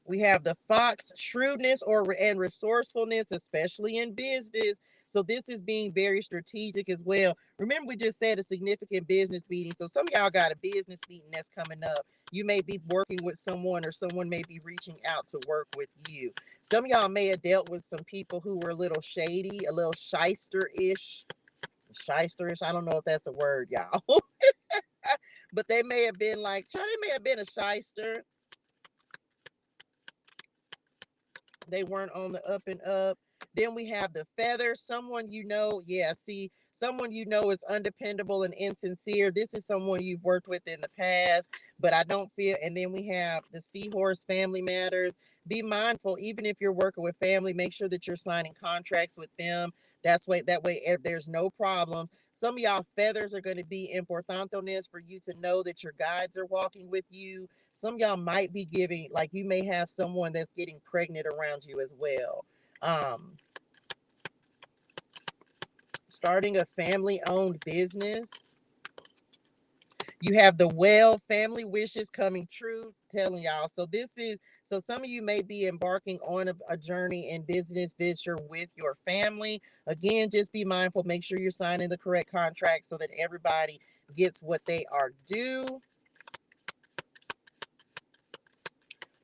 We have the fox, shrewdness and resourcefulness, especially in business. So this is being very strategic as well. Remember, we just said a significant business meeting. So some of y'all got a business meeting that's coming up. You may be working with someone, or someone may be reaching out to work with you. Some of y'all may have dealt with some people who were a little shady, a little shyster-ish. Shysterish. I don't know if that's a word, y'all. But they may have been like, they may have been a shyster. They weren't on the up and up. Then we have the feather. Someone you know, someone you know is undependable and insincere. This is someone you've worked with in the past, but I don't feel. And then we have the seahorse, family matters. Be mindful, even if you're working with family, make sure that you're signing contracts with them. That way if there's no problem. Some of y'all feathers are going to be importantes for you to know that your guides are walking with you. Some of y'all might be giving, like you may have someone that's getting pregnant around you as well. Starting a family-owned business. You have the well, family wishes coming true, telling y'all. So some of you may be embarking on a journey in business venture with your family. Again, just be mindful. Make sure you're signing the correct contract so that everybody gets what they are due.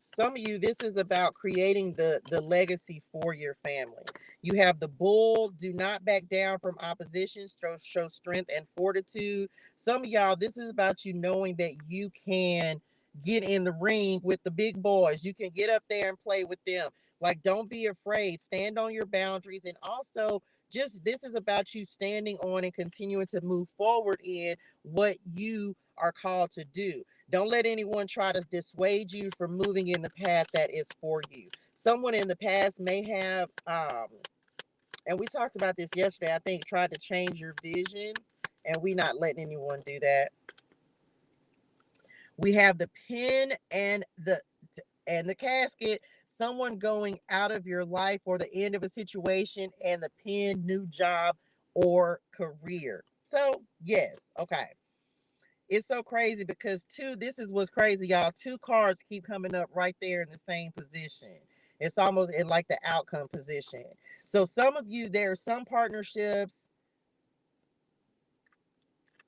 Some of you, this is about creating the legacy for your family. You have the bull. Do not back down from opposition. Show strength and fortitude. Some of y'all, this is about you knowing that you can get in the ring with the big boys. You can get up there and play with them. Like, don't be afraid. Stand on your boundaries. And also, this is about you standing on and continuing to move forward in what you are called to do. Don't let anyone try to dissuade you from moving in the path that is for you. Someone in the past may have, and we talked about this yesterday, I think, tried to change your vision, and we not letting anyone do that. We have the pin and the casket, someone going out of your life or the end of a situation, and the pin, new job or career. So, yes, okay. It's so crazy because this is what's crazy, y'all. 2 cards keep coming up right there in the same position. It's almost in like the outcome position. So some of you, there are some partnerships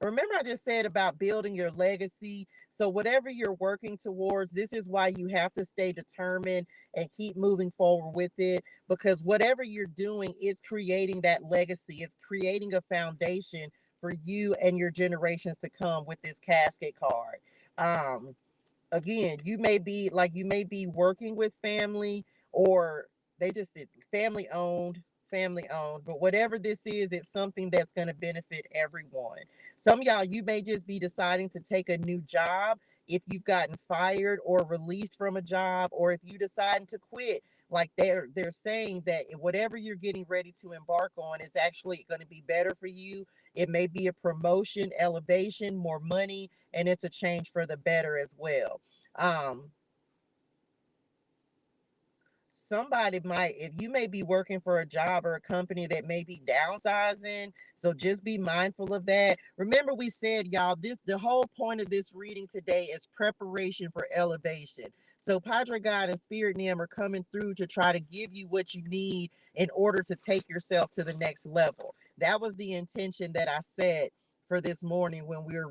Remember, I just said about building your legacy. So, whatever you're working towards, this is why you have to stay determined and keep moving forward with it. Because whatever you're doing is creating that legacy, it's creating a foundation for you and your generations to come with this casket card. Um, Again, you may be working with family, or they just said family owned, but whatever this is, it's something that's going to benefit everyone. Some of y'all, you may just be deciding to take a new job if you've gotten fired or released from a job, or if you decide to quit. Like they're saying that whatever you're getting ready to embark on is actually going to be better for you. It may be a promotion, elevation, more money, and it's a change for the better as well. um Somebody might, if you may be working for a job or a company that may be downsizing, so just be mindful of that. Remember, we said, y'all, this the whole point of this reading today is preparation for elevation. So Padre God and Spirit Nim are coming through to try to give you what you need in order to take yourself to the next level. That was the intention that I set for this morning when we were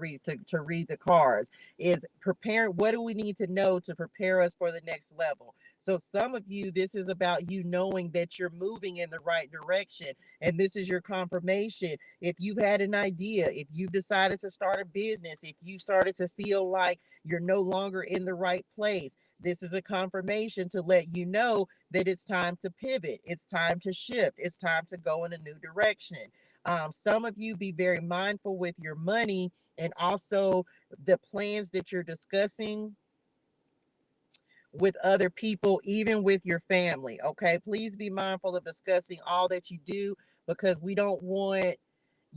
to read the cards, is prepare. What do we need to know to prepare us for the next level? So some of you, this is about you knowing that you're moving in the right direction. And this is your confirmation. If you've had an idea, if you've decided to start a business, if you started to feel like you're no longer in the right place, this is a confirmation to let you know that it's time to pivot. It's time to shift. It's time to go in a new direction. Some of you, be very mindful with your money, and also the plans that you're discussing with other people, even with your family. Okay, please be mindful of discussing all that you do, because we don't want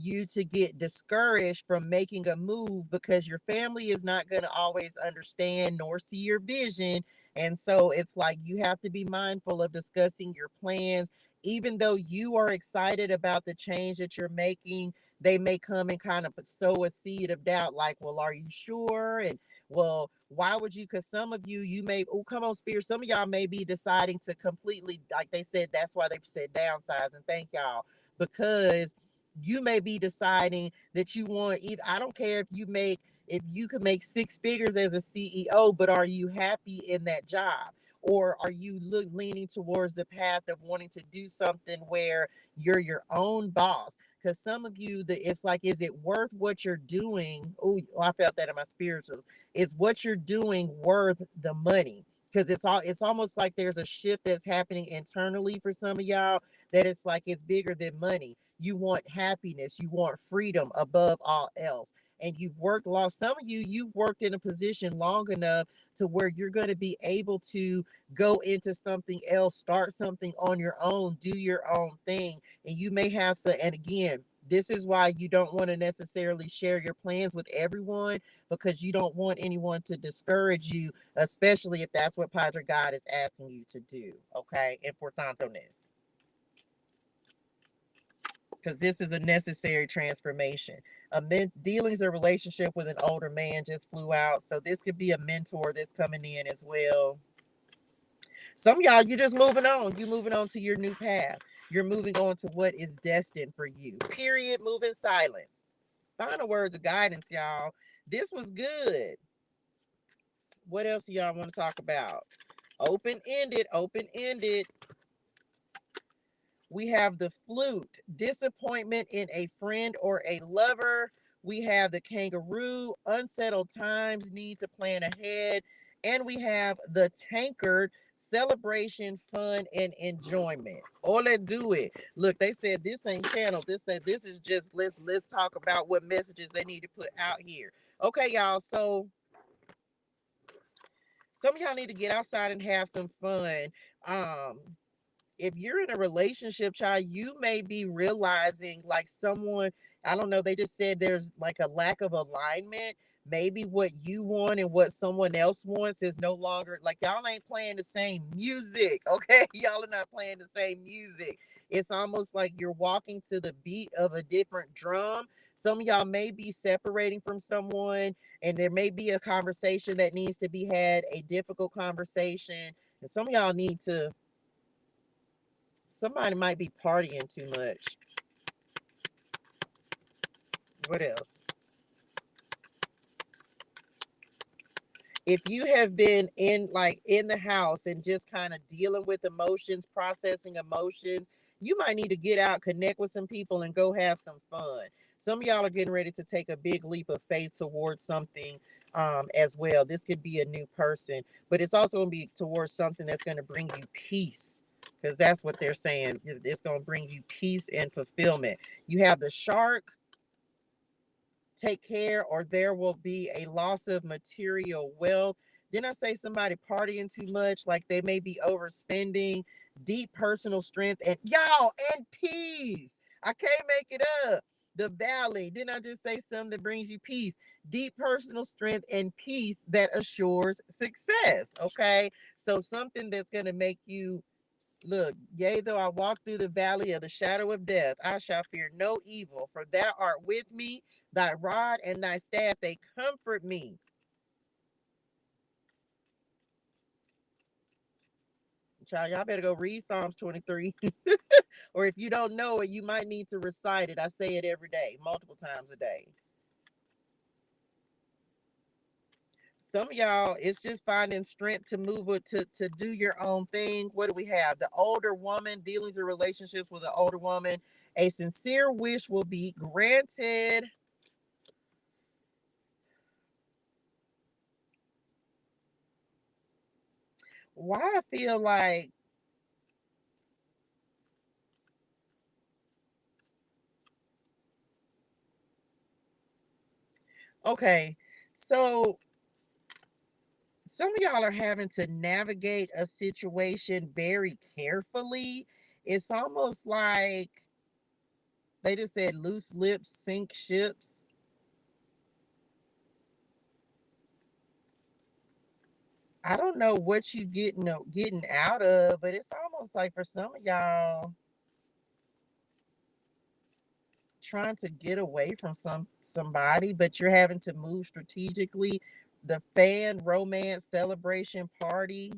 you to get discouraged from making a move, because your family is not going to always understand nor see your vision. And so it's like you have to be mindful of discussing your plans. Even though you are excited about the change that you're making, they may come and kind of sow a seed of doubt, like, well, are you sure? And well, why would you? Because some of you, you may, oh, come on, Spirit. Some of y'all may be deciding to completely, like they said, that's why they said downsize. And thank y'all, because you may be deciding that you want either, I don't care if you can make six figures as a CEO, but are you happy in that job? Or are you leaning towards the path of wanting to do something where you're your own boss? Because some of you, it's like, is it worth what you're doing? Oh, I felt that in my spirituals. Is what you're doing worth the money? Because it's almost like there's a shift that's happening internally for some of y'all, that it's like it's bigger than money. You want happiness, you want freedom above all else. And some of you, you've worked in a position long enough to where you're going to be able to go into something else, start something on your own, do your own thing. And you may have some, and again, this is why you don't want to necessarily share your plans with everyone, because you don't want anyone to discourage you, especially if that's what Padre God is asking you to do. Okay, importantones, because this is a necessary transformation. Dealings or relationship with an older man just flew out, so this could be a mentor that's coming in as well. Some of y'all, you're just moving on. You're moving on to your new path. You're moving on to what is destined for you. Period. Move in silence. Final words of guidance, y'all. This was good. What else do y'all want to talk about? Open ended. Open ended. We have the flute, disappointment in a friend or a lover. We have the kangaroo, unsettled times, need to plan ahead. And we have the tankard, celebration, fun, and enjoyment. Ole do it. Look, they said this ain't channel. This is just let's talk about what messages they need to put out here. Okay, y'all. So some of y'all need to get outside and have some fun. Um, if you're in a relationship, child, you may be realizing like someone, I don't know, they just said there's like a lack of alignment. Maybe what you want and what someone else wants is no longer, like, y'all ain't playing the same music. Okay, y'all are not playing the same music. It's almost like you're walking to the beat of a different drum. Some of y'all may be separating from someone, and there may be a conversation that needs to be had, a difficult conversation. And some of y'all need to, somebody might be partying too much. What else? If you have been in the house and just kind of dealing with emotions, processing emotions, you might need to get out, connect with some people, and go have some fun. Some of y'all are getting ready to take a big leap of faith towards something as well. This could be a new person, but it's also going to be towards something that's going to bring you peace, because that's what they're saying. It's going to bring you peace and fulfillment. You have the shark. Take care, or there will be a loss of material wealth. Then I say somebody partying too much, like they may be overspending. Deep personal strength and y'all and peace. I can't make it up. The valley. Didn't I just say something that brings you peace? Deep personal strength and peace that assures success. Okay. So something that's going to make you look, yea, though I walk through the valley of the shadow of death, I shall fear no evil, for thou art with me, thy rod and thy staff, they comfort me. Child, y'all better go read Psalms 23. Or if you don't know it, you might need to recite it. I say it every day, multiple times a day. Some of y'all, it's just finding strength to move it to do your own thing. What do we have? The older woman, dealings or relationships with an older woman. A sincere wish will be granted. Why I feel like, okay, so some of y'all are having to navigate a situation very carefully. It's almost like they just said loose lips sink ships. I don't know what you getting out of, but it's almost like for some of y'all trying to get away from somebody, but you're having to move strategically. The fan romance celebration party.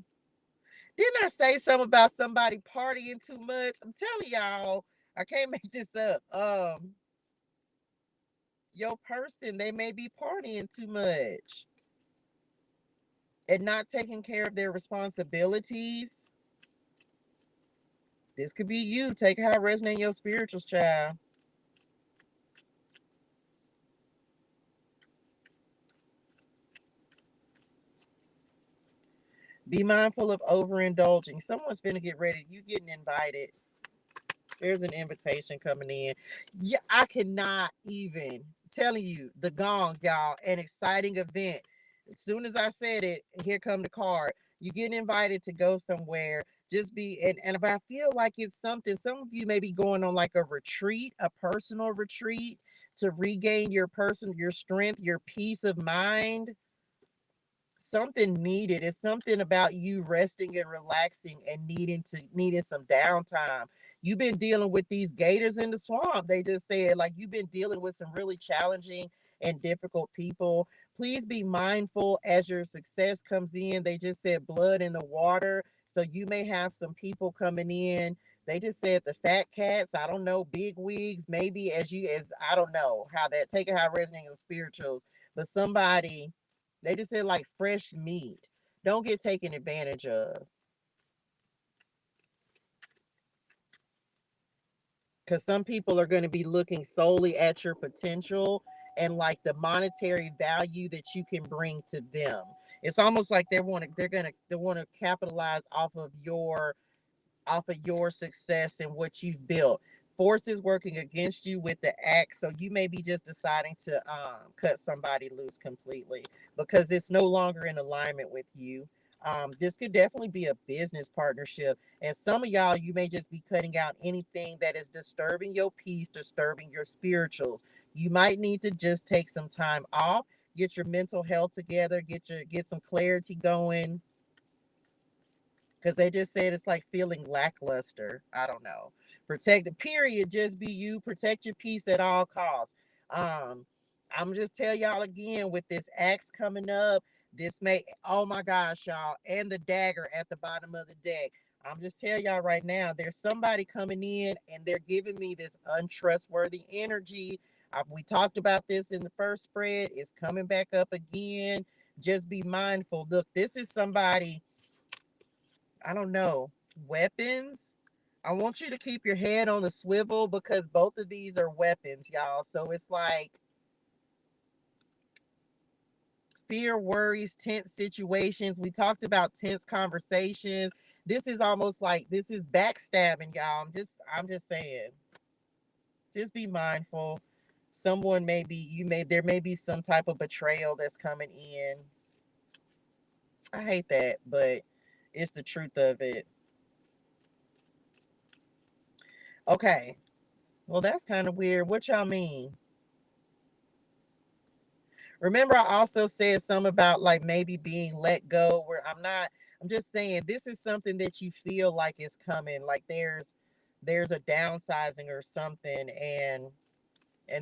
Didn't I say something about somebody partying too much? I'm telling y'all, I can't make this up. Your person, they may be partying too much and not taking care of their responsibilities. This could be you. Take how it resonates in your spirituals, child. Be mindful of overindulging. Someone's gonna get ready. You getting invited. There's an invitation coming in. Yeah, I cannot even telling you the gong, y'all. An exciting event. As soon as I said it, here come the card. You getting invited to go somewhere. Just be and if I feel like it's something, some of you may be going on like a retreat, a personal retreat to regain your strength, your peace of mind. Something needed. It's something about you resting and relaxing and needing some downtime. You've been dealing with these gators in the swamp. They just said like you've been dealing with some really challenging and difficult people. Please be mindful as your success comes in. They just said blood in the water. So you may have some people coming in. They just said the fat cats. I don't know, big wigs, maybe as I don't know how that take it how resonating with spirituals, but somebody they just said like fresh meat. Don't get taken advantage of. Because some people are going to be looking solely at your potential and like the monetary value that you can bring to them. It's almost like they want to capitalize off of your success and what you've built. Forces working against you with the axe, so you may be just deciding to cut somebody loose completely because it's no longer in alignment with you. This could definitely be a business partnership, and some of y'all, you may just be cutting out anything that is disturbing your peace, disturbing your spirituals. You might need to just take some time off, get your mental health together, get some clarity going, because they just said it's like feeling lackluster. I don't know. Protect the period. Just be you. Protect your peace at all costs. Um, I'm just tell y'all again with this axe coming up. This may, oh my gosh, y'all, and the dagger at the bottom of the deck. I'm just tell y'all right now, there's somebody coming in and they're giving me this untrustworthy energy. We talked about this in the first spread. It's coming back up again. Just be mindful. Look, this is somebody, I don't know, weapons. I want you to keep your head on the swivel because both of these are weapons, y'all. So it's like fear, worries, tense situations. We talked about tense conversations. This is almost like this is backstabbing, y'all. I'm just saying. Just be mindful. Someone may be there may be some type of betrayal that's coming in. I hate that, but it's the truth of it. Okay. Well, that's kind of weird. What y'all mean? Remember, I also said something about like maybe being let go, where I'm just saying this is something that you feel like is coming. Like there's a downsizing or something, and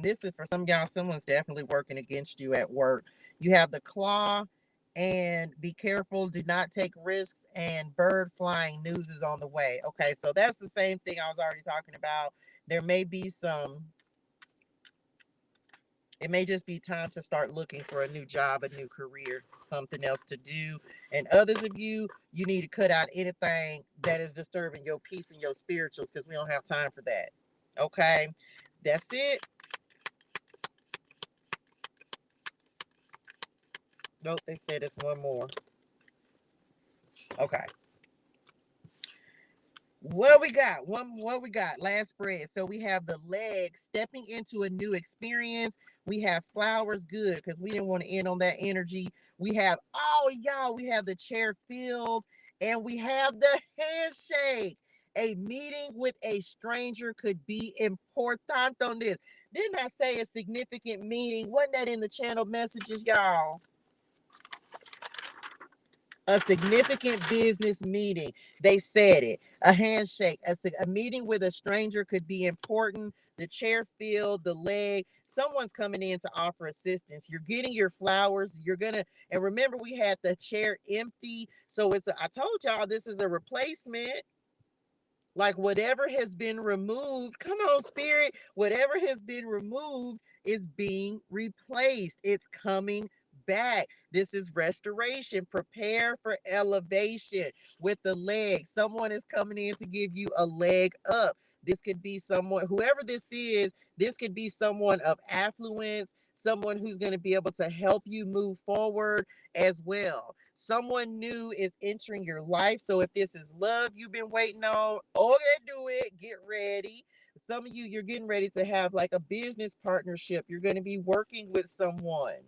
this is for some of y'all, someone's definitely working against you at work. You have the claw, and be careful, do not take risks, and bird flying news is on the way. Okay, so that's the same thing I was already talking about. There may be some, it may just be time to start looking for a new job, a new career, something else to do. And others of you, you need to cut out anything that is disturbing your peace and your spirituals because we don't have time for that. Okay, that's it. Nope, they said it's one more. Okay. What we got? What we got? Last spread. So we have the leg stepping into a new experience. We have flowers, good, because we didn't want to end on that energy. We have, oh y'all, we have the chair filled, and we have the handshake. A meeting with a stranger could be important on this. Didn't I say a significant meeting? Wasn't that in the channel messages, y'all? A significant business meeting. They said it. A handshake. A meeting with a stranger could be important. The chair filled, the leg. Someone's coming in to offer assistance. You're getting your flowers. You're gonna, and remember we had the chair empty. So I told y'all this is a replacement. Like whatever has been removed, come on, spirit, whatever has been removed is being replaced. It's coming back. This is restoration. Prepare for elevation with the leg. Someone is coming in to give you a leg up. This could be someone, whoever this could be someone of affluence, someone who's going to be able to help you move forward as well. Someone new is entering your life. So if this is love you've been waiting on, okay, do it. Get ready. Some of you, you're getting ready to have like a business partnership. You're going to be working with someone,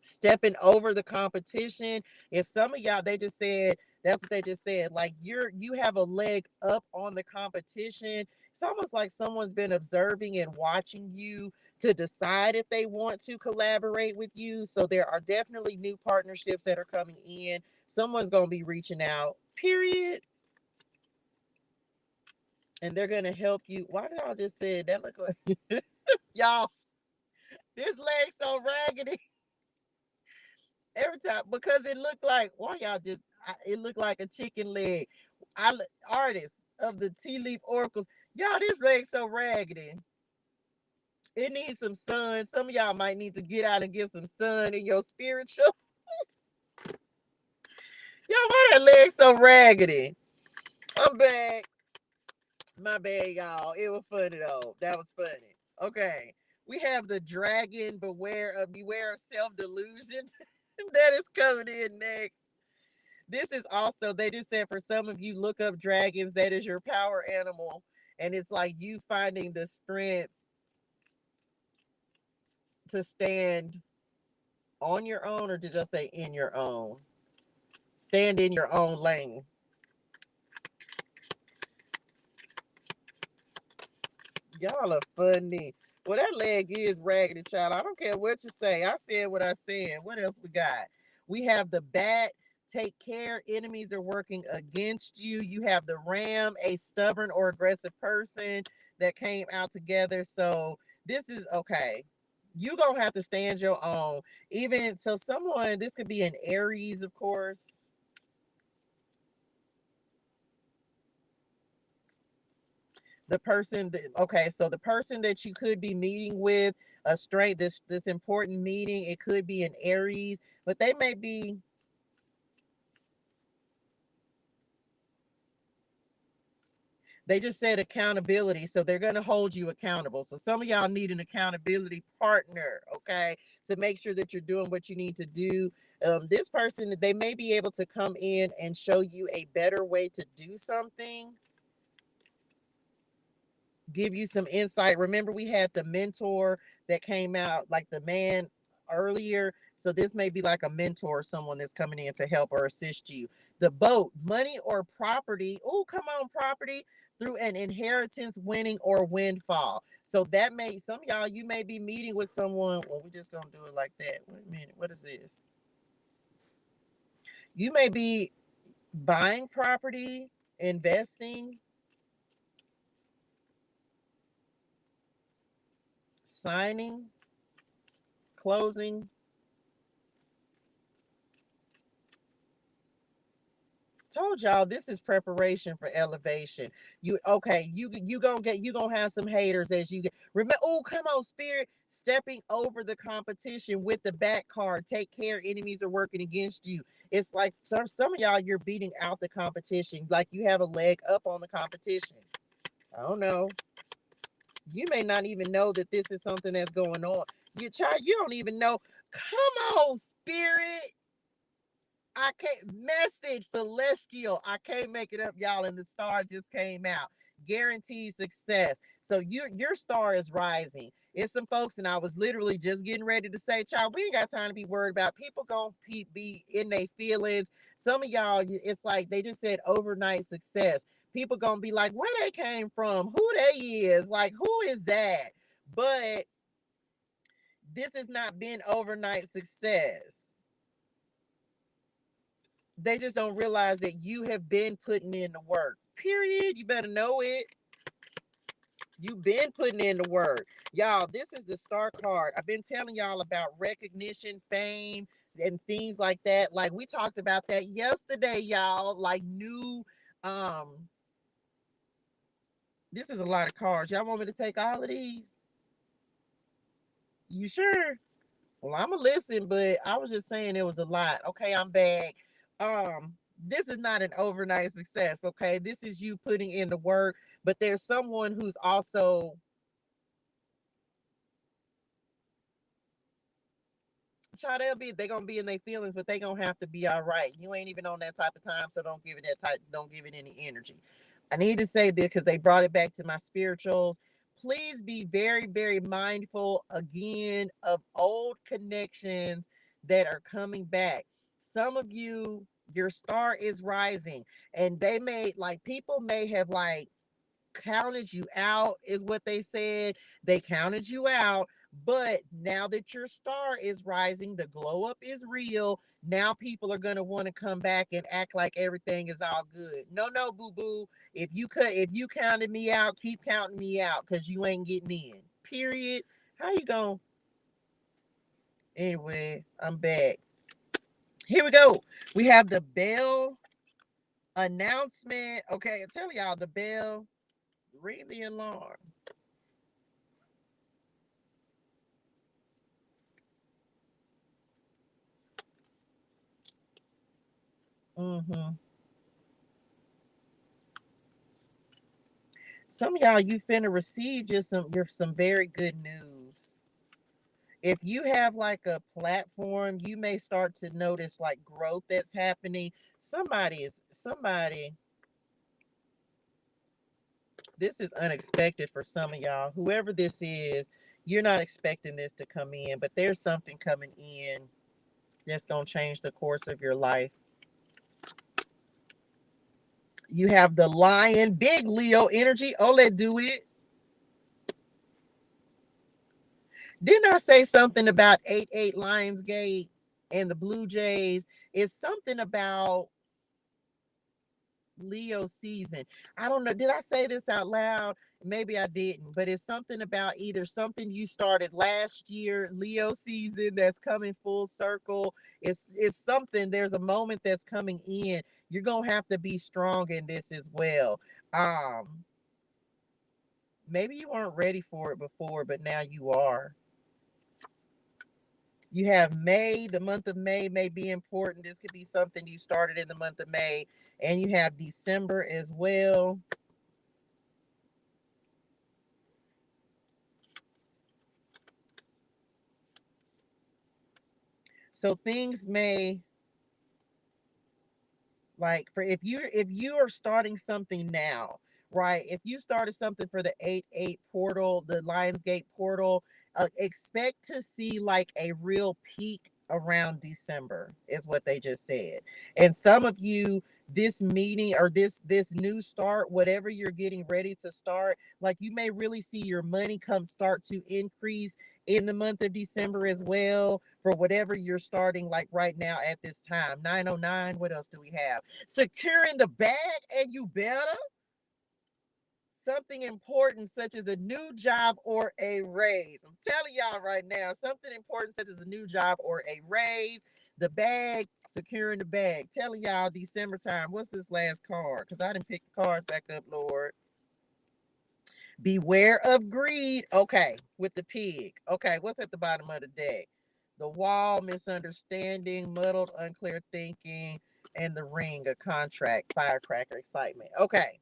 stepping over the competition. If some of y'all, they just said, that's what they just said, like you have a leg up on the competition. It's almost like someone's been observing and watching you to decide if they want to collaborate with you. So there are definitely new partnerships that are coming in. Someone's going to be reaching out, period, and they're going to help you. Why did y'all just say that? Look like y'all, this leg so raggedy every time because it looked like, why y'all just, it looked like a chicken leg. Artists of the tea leaf oracles, y'all, this leg so raggedy. It needs some sun. Some of y'all might need to get out and get some sun in your spiritual. Y'all, why that leg so raggedy? I'm back. My bad, y'all. It was funny though. That was funny. Okay. We have the dragon, beware of self-delusion. That is coming in next. This is also, they just said for some of you, look up dragons. That is your power animal. And it's like you finding the strength to stand on your own, or did I say in your own? Stand in your own lane. Y'all are funny. Well, that leg is raggedy, child. I don't care what you say. I said what I said. What else we got? We have the bat. Take care. Enemies are working against you. You have the ram, a stubborn or aggressive person that came out together. So this is okay. You gonna have to stand your own. Even so, someone, this could be an Aries, of course. The person that, okay, so the person that you could be meeting with, a straight, this important meeting, it could be an Aries, but they may be, they just said accountability, so they're going to hold you accountable. So some of y'all need an accountability partner, okay, to make sure that you're doing what you need to do. This person, they may be able to come in and show you a better way to do something, give you some insight. Remember, we had the mentor that came out, like the man earlier. So this may be like a mentor, someone that's coming in to help or assist you. The boat, money or property. Oh, come on, property, through an inheritance, winning, or windfall. So that may, some of y'all, you may be meeting with someone. Well, we're just gonna do it like that. Wait a minute, what is this? You may be buying property, investing, signing, closing. Told y'all this is preparation for elevation. You okay, you gonna have some haters as you get, remember. Oh, come on, spirit, stepping over the competition with the back card. Take care, enemies are working against you. It's like some of y'all, you're beating out the competition, like you have a leg up on the competition. I don't know. You may not even know that this is something that's going on. You child, you don't even know. Come on, spirit. I can't, message celestial. I can't make it up, y'all. And the star just came out. Guaranteed success. So your star is rising. It's some folks, and I was literally just getting ready to say, child, we ain't got time to be worried about people gonna be in their feelings. Some of y'all, it's like they just said overnight success. People gonna be like, where they came from, who they is, like who is that? But this has not been overnight success. They just don't realize that you have been putting in the work. Period. You better know it. You've been putting in the work. Y'all, this is the star card. I've been telling y'all about recognition, fame, and things like that. Like we talked about that yesterday, y'all. Like new, um, this is a lot of cards. Y'all want me to take all of these? You sure? Well, I'm gonna listen, but I was just saying it was a lot. Okay, I'm back. This is not an overnight success. Okay, this is you putting in the work, but there's someone who's also, child, they're gonna be in their feelings, but they gonna have to be all right. You ain't even on that type of time, so don't give it that type. Don't give it any energy. I need to say this because they brought it back to my spirituals. Please be very, very mindful again of old connections that are coming back. Some of you, your star is rising, and they may, like, people may have like counted you out, is what they said. They counted you out, but now that your star is rising, the glow up is real. Now people are going to want to come back and act like everything is all good. No, no, boo boo. If you counted me out, keep counting me out, because you ain't getting in. Period. How you going? Anyway, I'm back. Here we go. We have the bell announcement. Okay, I tell y'all, the bell, ring the alarm. Mm-hmm. Some of y'all, you finna receive just some very good news. If you have like a platform, you may start to notice like growth that's happening. Somebody, this is unexpected for some of y'all. Whoever this is, you're not expecting this to come in, but there's something coming in that's gonna change the course of your life. You have the lion, big Leo energy. Oh, let's do it. Didn't I say something about 8-8 Lionsgate and the Blue Jays? It's something about Leo season. I don't know. Did I say this out loud? Maybe I didn't, but it's something about either something you started last year, Leo season, that's coming full circle. It's something, there's a moment that's coming in. You're gonna have to be strong in this as well. Um, Maybe you weren't ready for it before, but now you are. You have May. The month of May may be important. This could be something you started in the month of May. And you have December as well. So things may, like, for if you are starting something now, right? If you started something for the 8-8 portal, the Lionsgate portal, expect to see like a real peak around December, is what they just said. And some of you, this meeting or this new start, whatever you're getting ready to start, like you may really see your money come start to increase in the month of December as well, for whatever you're starting like right now at this time. 909, what else do we have? Securing the bag, and you better. Something important such as a new job or a raise. I'm telling y'all right now, something important such as a new job or a raise. The bag, securing the bag. Telling y'all December time. What's this last card? Because I didn't pick the cards back up, Lord. Beware of greed. Okay, with the pig. Okay, what's at the bottom of the deck? The wall, misunderstanding, muddled, unclear thinking, and the ring, a contract, firecracker, excitement. Okay,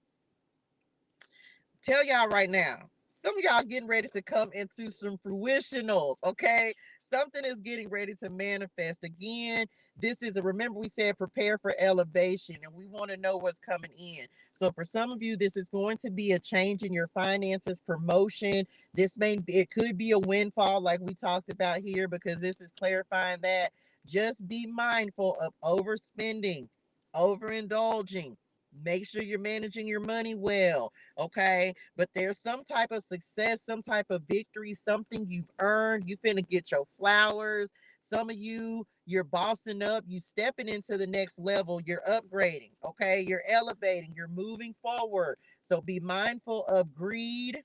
tell y'all right now, some of y'all getting ready to come into some fruitionals, okay? Something is getting ready to manifest. Again, this is a, remember we said prepare for elevation, and we want to know what's coming in. So for some of you, this is going to be a change in your finances, promotion. This may be, it could be a windfall like we talked about here, because this is clarifying that. Just be mindful of overspending, overindulging. Make sure you're managing your money well, okay? But there's some type of success, some type of victory, something you've earned. You finna get your flowers. Some of you, you're bossing up, you stepping into the next level, you're upgrading, okay? You're elevating, you're moving forward. So be mindful of greed.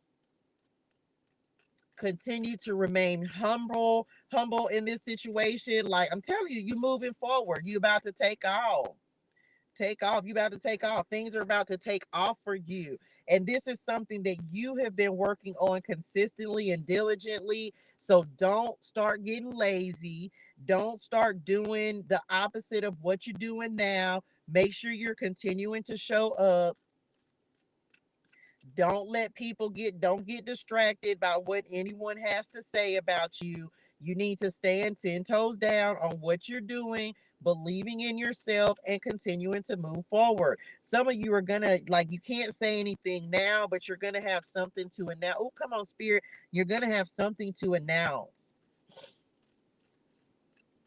Continue to remain humble in this situation. Like I'm telling you, you moving forward. You about to take off. Take off. You about to take off. Things are about to take off for you. And this is something that you have been working on consistently and diligently. So don't start getting lazy. Don't start doing the opposite of what you're doing now. Make sure you're continuing to show up. Don't get distracted by what anyone has to say about you. You need to stand 10 toes down on what you're doing, believing in yourself, and continuing to move forward. Some of you are gonna, like, you can't say anything now, but you're gonna have something to announce. Oh, come on, Spirit. You're gonna have something to announce,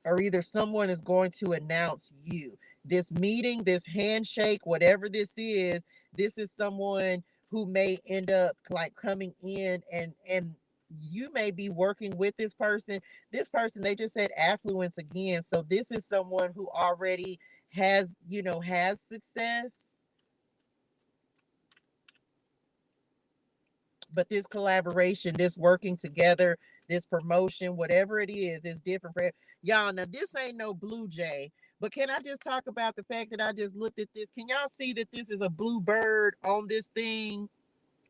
or either someone is going to announce you. This meeting, this handshake, whatever this is someone who may end up like coming in, and you may be working with this person. This person, they just said affluence again. So this is someone who already has, has success. But this collaboration, this working together, this promotion, whatever it is different for y'all. Now, this ain't no blue jay, but can I just talk about the fact that I just looked at this? Can y'all see that this is a blue bird on this thing,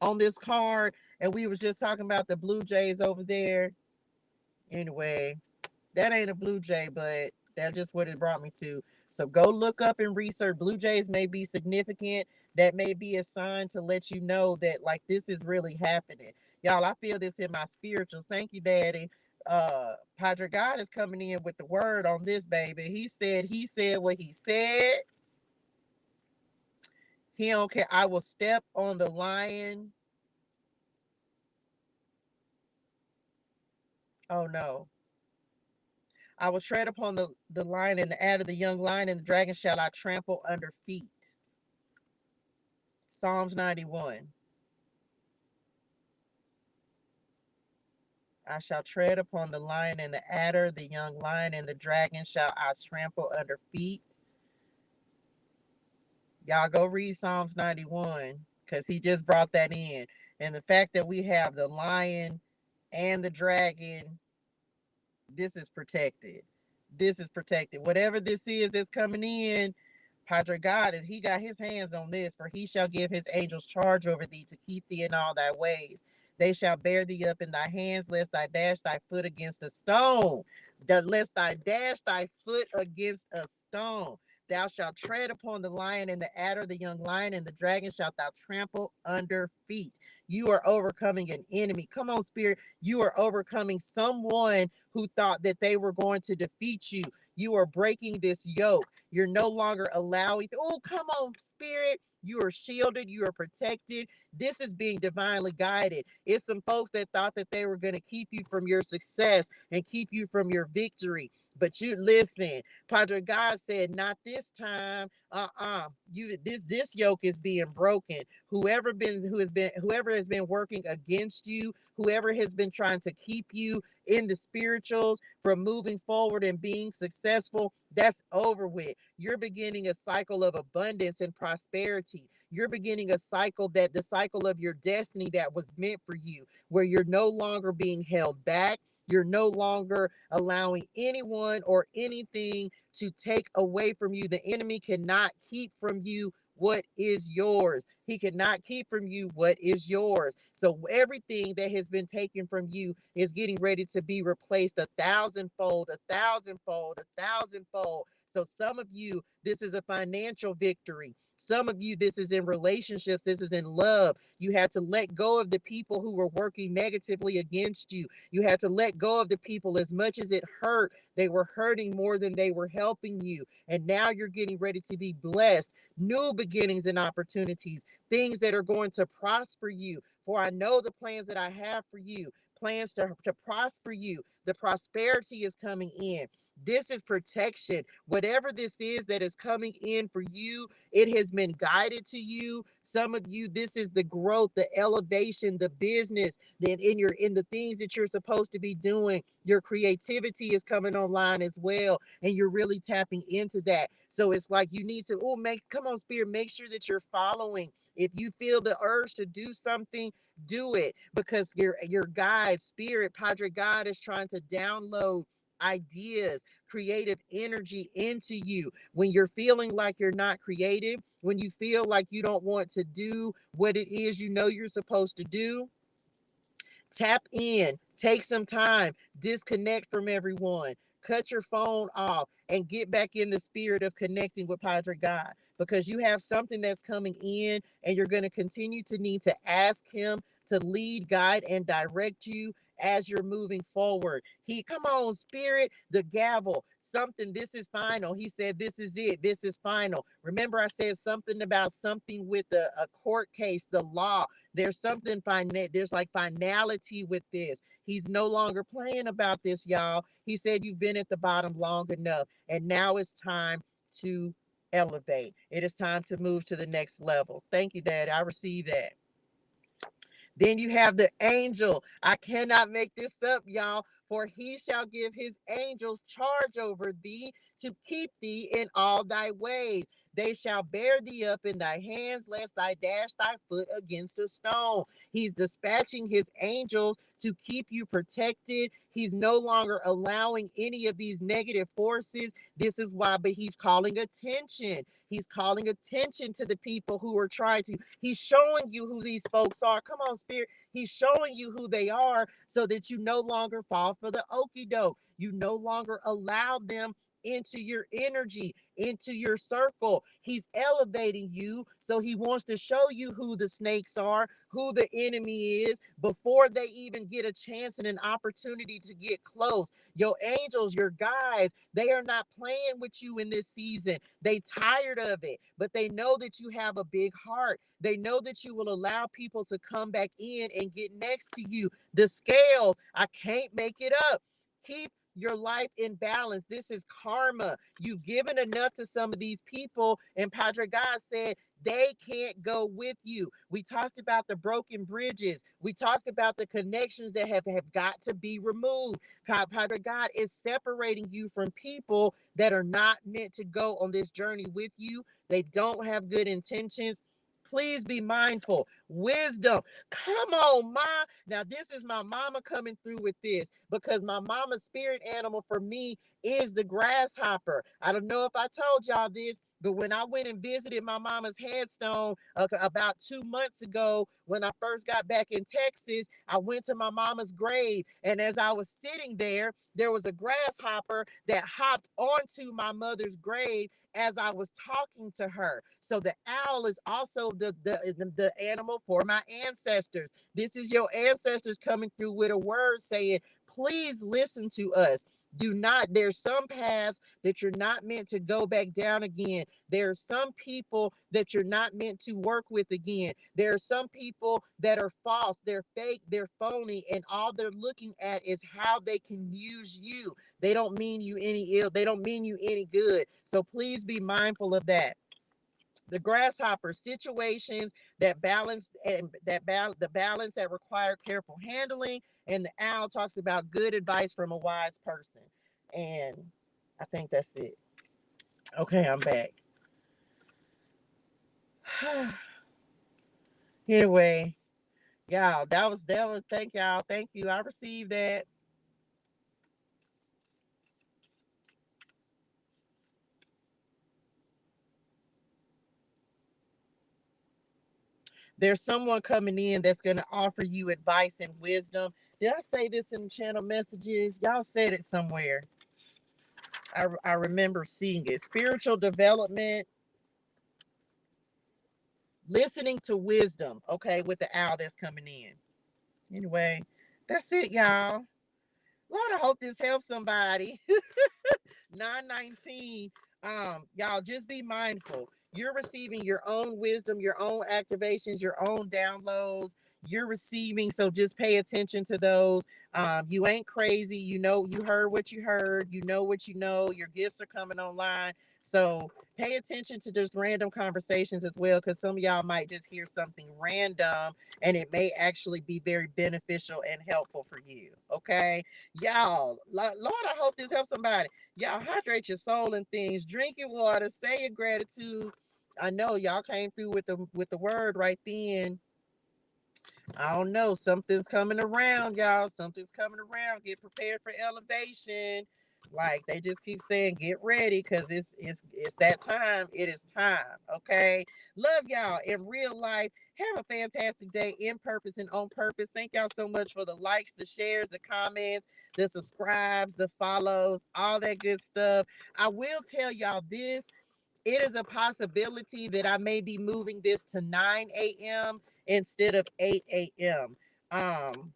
on this card? And we was just talking about the blue jays over there. Anyway, that ain't a blue jay, but that's just what it brought me to. So go look up and research. Blue jays may be significant. That may be a sign to let you know that like this is really happening. Y'all, I feel this in my spirituals. Thank you, Daddy. Padre God is coming in with the word on this, baby. He said what he said. He don't care. I will step on the lion. Oh no. I will tread upon the lion and the adder, the young lion and the dragon shall I trample under feet. Psalms 91. I shall tread upon the lion and the adder, the young lion and the dragon shall I trample under feet. Y'all go read Psalms 91 because he just brought that in. And the fact that we have the lion and the dragon, this is protected. This is protected. Whatever this is that's coming in, Padre God, and he got his hands on this. For he shall give his angels charge over thee to keep thee in all thy ways. They shall bear thee up in thy hands, lest thou dash thy foot against a stone. Lest thou dash thy foot against a stone. Thou shalt tread upon the lion and the adder, the young lion and the dragon shalt thou trample under feet. You are overcoming an enemy. Come on, Spirit. You are overcoming someone who thought that they were going to defeat you. You are breaking this yoke. You're no longer allowing. Oh, come on, Spirit. You are shielded. You are protected. This is being divinely guided. It's some folks that thought that they were going to keep you from your success and keep you from your victory. But you listen, Padre God said, not this time. This yoke is being broken. Whoever has been working against you, whoever has been trying to keep you in the spirituals from moving forward and being successful, that's over with. You're beginning a cycle of abundance and prosperity. You're beginning a cycle, that the cycle of your destiny that was meant for you, where you're no longer being held back. You're no longer allowing anyone or anything to take away from you. The enemy cannot keep from you what is yours. He cannot keep from you what is yours. So everything that has been taken from you is getting ready to be replaced 1,000-fold, 1,000-fold, 1,000-fold. So some of you, this is a financial victory. Some of you, this is in relationships. This is in love. You had to let go of the people who were working negatively against you. You had to let go of the people. As much as it hurt, they were hurting more than they were helping you. And now you're getting ready to be blessed. New beginnings and opportunities, things that are going to prosper you. For I know the plans that I have for you, plans to prosper you. The prosperity is coming in. This is protection. Whatever this is that is coming in for you, it has been guided to you. Some of you, this is the growth, the elevation, the business that in the things that you're supposed to be doing. Your creativity is coming online as well, and you're really tapping into that. So it's like you need to, come on, Spirit, make sure that you're following. If you feel the urge to do something, do it, because your guide, Spirit, Padre God, is trying to download ideas, creative energy into you. When you're feeling like you're not creative, when you feel like you don't want to do what it is you know you're supposed to do, tap in, take some time, disconnect from everyone, cut your phone off, and get back in the spirit of connecting with Padre God, because you have something that's coming in, and you're going to continue to need to ask him to lead, guide, and direct you as you're moving forward. Come on, Spirit, the gavel, something, this is final. He said, this is it. This is final. Remember, I said something about something with a court case, the law. There's something there's like finality with this. He's no longer playing about this, y'all. He said, you've been at the bottom long enough, and now it's time to elevate. It is time to move to the next level. Thank you, Dad. I receive that. Then you have the angel. I cannot make this up, y'all. For he shall give his angels charge over thee to keep thee in all thy ways. They shall bear thee up in thy hands, lest thou dash thy foot against a stone. He's dispatching his angels to keep you protected. He's no longer allowing any of these negative forces. This is why, but he's calling attention. He's calling attention to the people who are trying to. He's showing you who these folks are. Come on, Spirit. He's showing you who they are so that you no longer fall for the okie doke. You no longer allow them into your energy, into your circle. He's elevating you. So he wants to show you who the snakes are, who the enemy is, before they even get a chance and an opportunity to get close. Your angels, your guides, they are not playing with you in this season. They tired of it, but they know that you have a big heart. They know that you will allow people to come back in and get next to you. The scales, I can't make it up. Keep your life in balance. This is karma. You've given enough to some of these people, and Padre God said they can't go with you. We talked about the broken bridges. We talked about the connections that have got to be removed. Padre God is separating you from people that are not meant to go on this journey with you. They don't have good intentions. Please be mindful. Wisdom. Come on, Ma. Now, this is my mama coming through with this, because my mama's spirit animal for me is the grasshopper. I don't know if I told y'all this. But when I went and visited my mama's headstone about 2 months ago, when I first got back in Texas, I went to my mama's grave. And as I was sitting there was a grasshopper that hopped onto my mother's grave as I was talking to her. So the owl is also the animal for my ancestors. This is your ancestors coming through with a word saying, please listen to us. Do not, there's some paths that you're not meant to go back down again. There are some people that you're not meant to work with again. There are some people that are false, they're fake, they're phony, and all they're looking at is how they can use you. They don't mean you any ill, they don't mean you any good. So please be mindful of that. The grasshopper, situations that balance and the balance that require careful handling, and the owl talks about good advice from a wise person. And I think that's it. Okay, I'm back. Anyway, y'all, that was thank y'all. Thank you. I received that. There's someone coming in that's going to offer you advice and wisdom. Did I say this in the channel messages? Y'all said it somewhere. I remember seeing it. Spiritual development, listening to wisdom. Okay, with the owl that's coming in. Anyway, that's it, y'all. Lord, I hope this helps somebody. 919. Y'all just be mindful. You're receiving your own wisdom, your own activations, your own downloads. You're receiving, so just pay attention to those. You ain't crazy. You know, you heard what you heard. You know what you know. Your gifts are coming online. So pay attention to just random conversations as well, because some of y'all might just hear something random and it may actually be very beneficial and helpful for you. Okay, y'all. Lord, I hope this helps somebody. Y'all hydrate your soul and things. Drink your water. Say your gratitude. I know y'all came through with the word right then. I don't know. Something's coming around, y'all. Something's coming around. Get prepared for elevation. Like they just keep saying, get ready, because it's that time. It is time. Okay. Love y'all in real life. Have a fantastic day in purpose and on purpose. Thank y'all so much for the likes, the shares, the comments, the subscribes, the follows, all that good stuff. I will tell y'all this. It is a possibility that I may be moving this to 9 a.m. instead of 8 a.m. Um,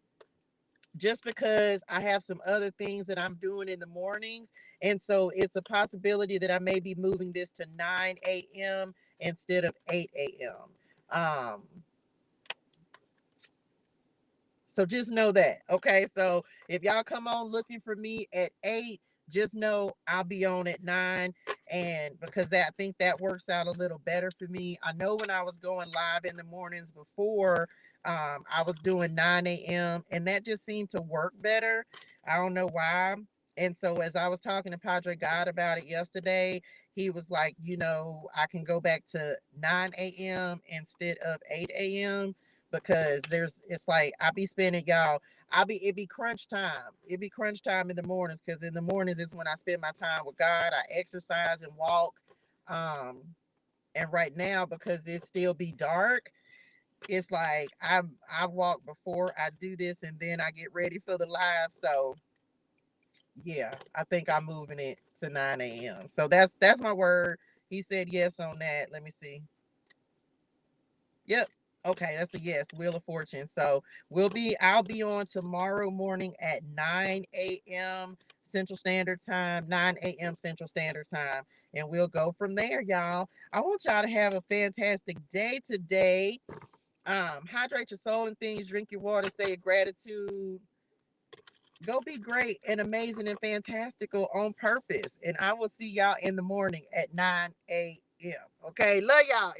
just because I have some other things that I'm doing in the mornings. And so it's a possibility that I may be moving this to 9 a.m. instead of 8 a.m. So just know that. Okay. So if y'all come on looking for me at 8, just know I'll be on at 9. And because I think that works out a little better for me. I know when I was going live in the mornings before, I was doing 9 a.m. and that just seemed to work better. I don't know why. And so as I was talking to Padre God about it yesterday, he was like, I can go back to 9 a.m. instead of 8 a.m. because it's like I be spending, y'all. It be crunch time. It be crunch time in the mornings, because in the mornings is when I spend my time with God. I exercise and walk. Um, and right now, because it still be dark, it's like I walk before I do this, and then I get ready for the live. So yeah, I think I'm moving it to 9 a.m. So that's my word. He said yes on that. Let me see. Yep. Okay, that's a yes. Wheel of Fortune. So I'll be on tomorrow morning at 9 a.m. Central Standard Time, 9 a.m. Central Standard Time. And we'll go from there, y'all. I want y'all to have a fantastic day today. Hydrate your soul and things, drink your water, say your gratitude. Go be great and amazing and fantastical on purpose. And I will see y'all in the morning at 9 a.m. Okay, love y'all.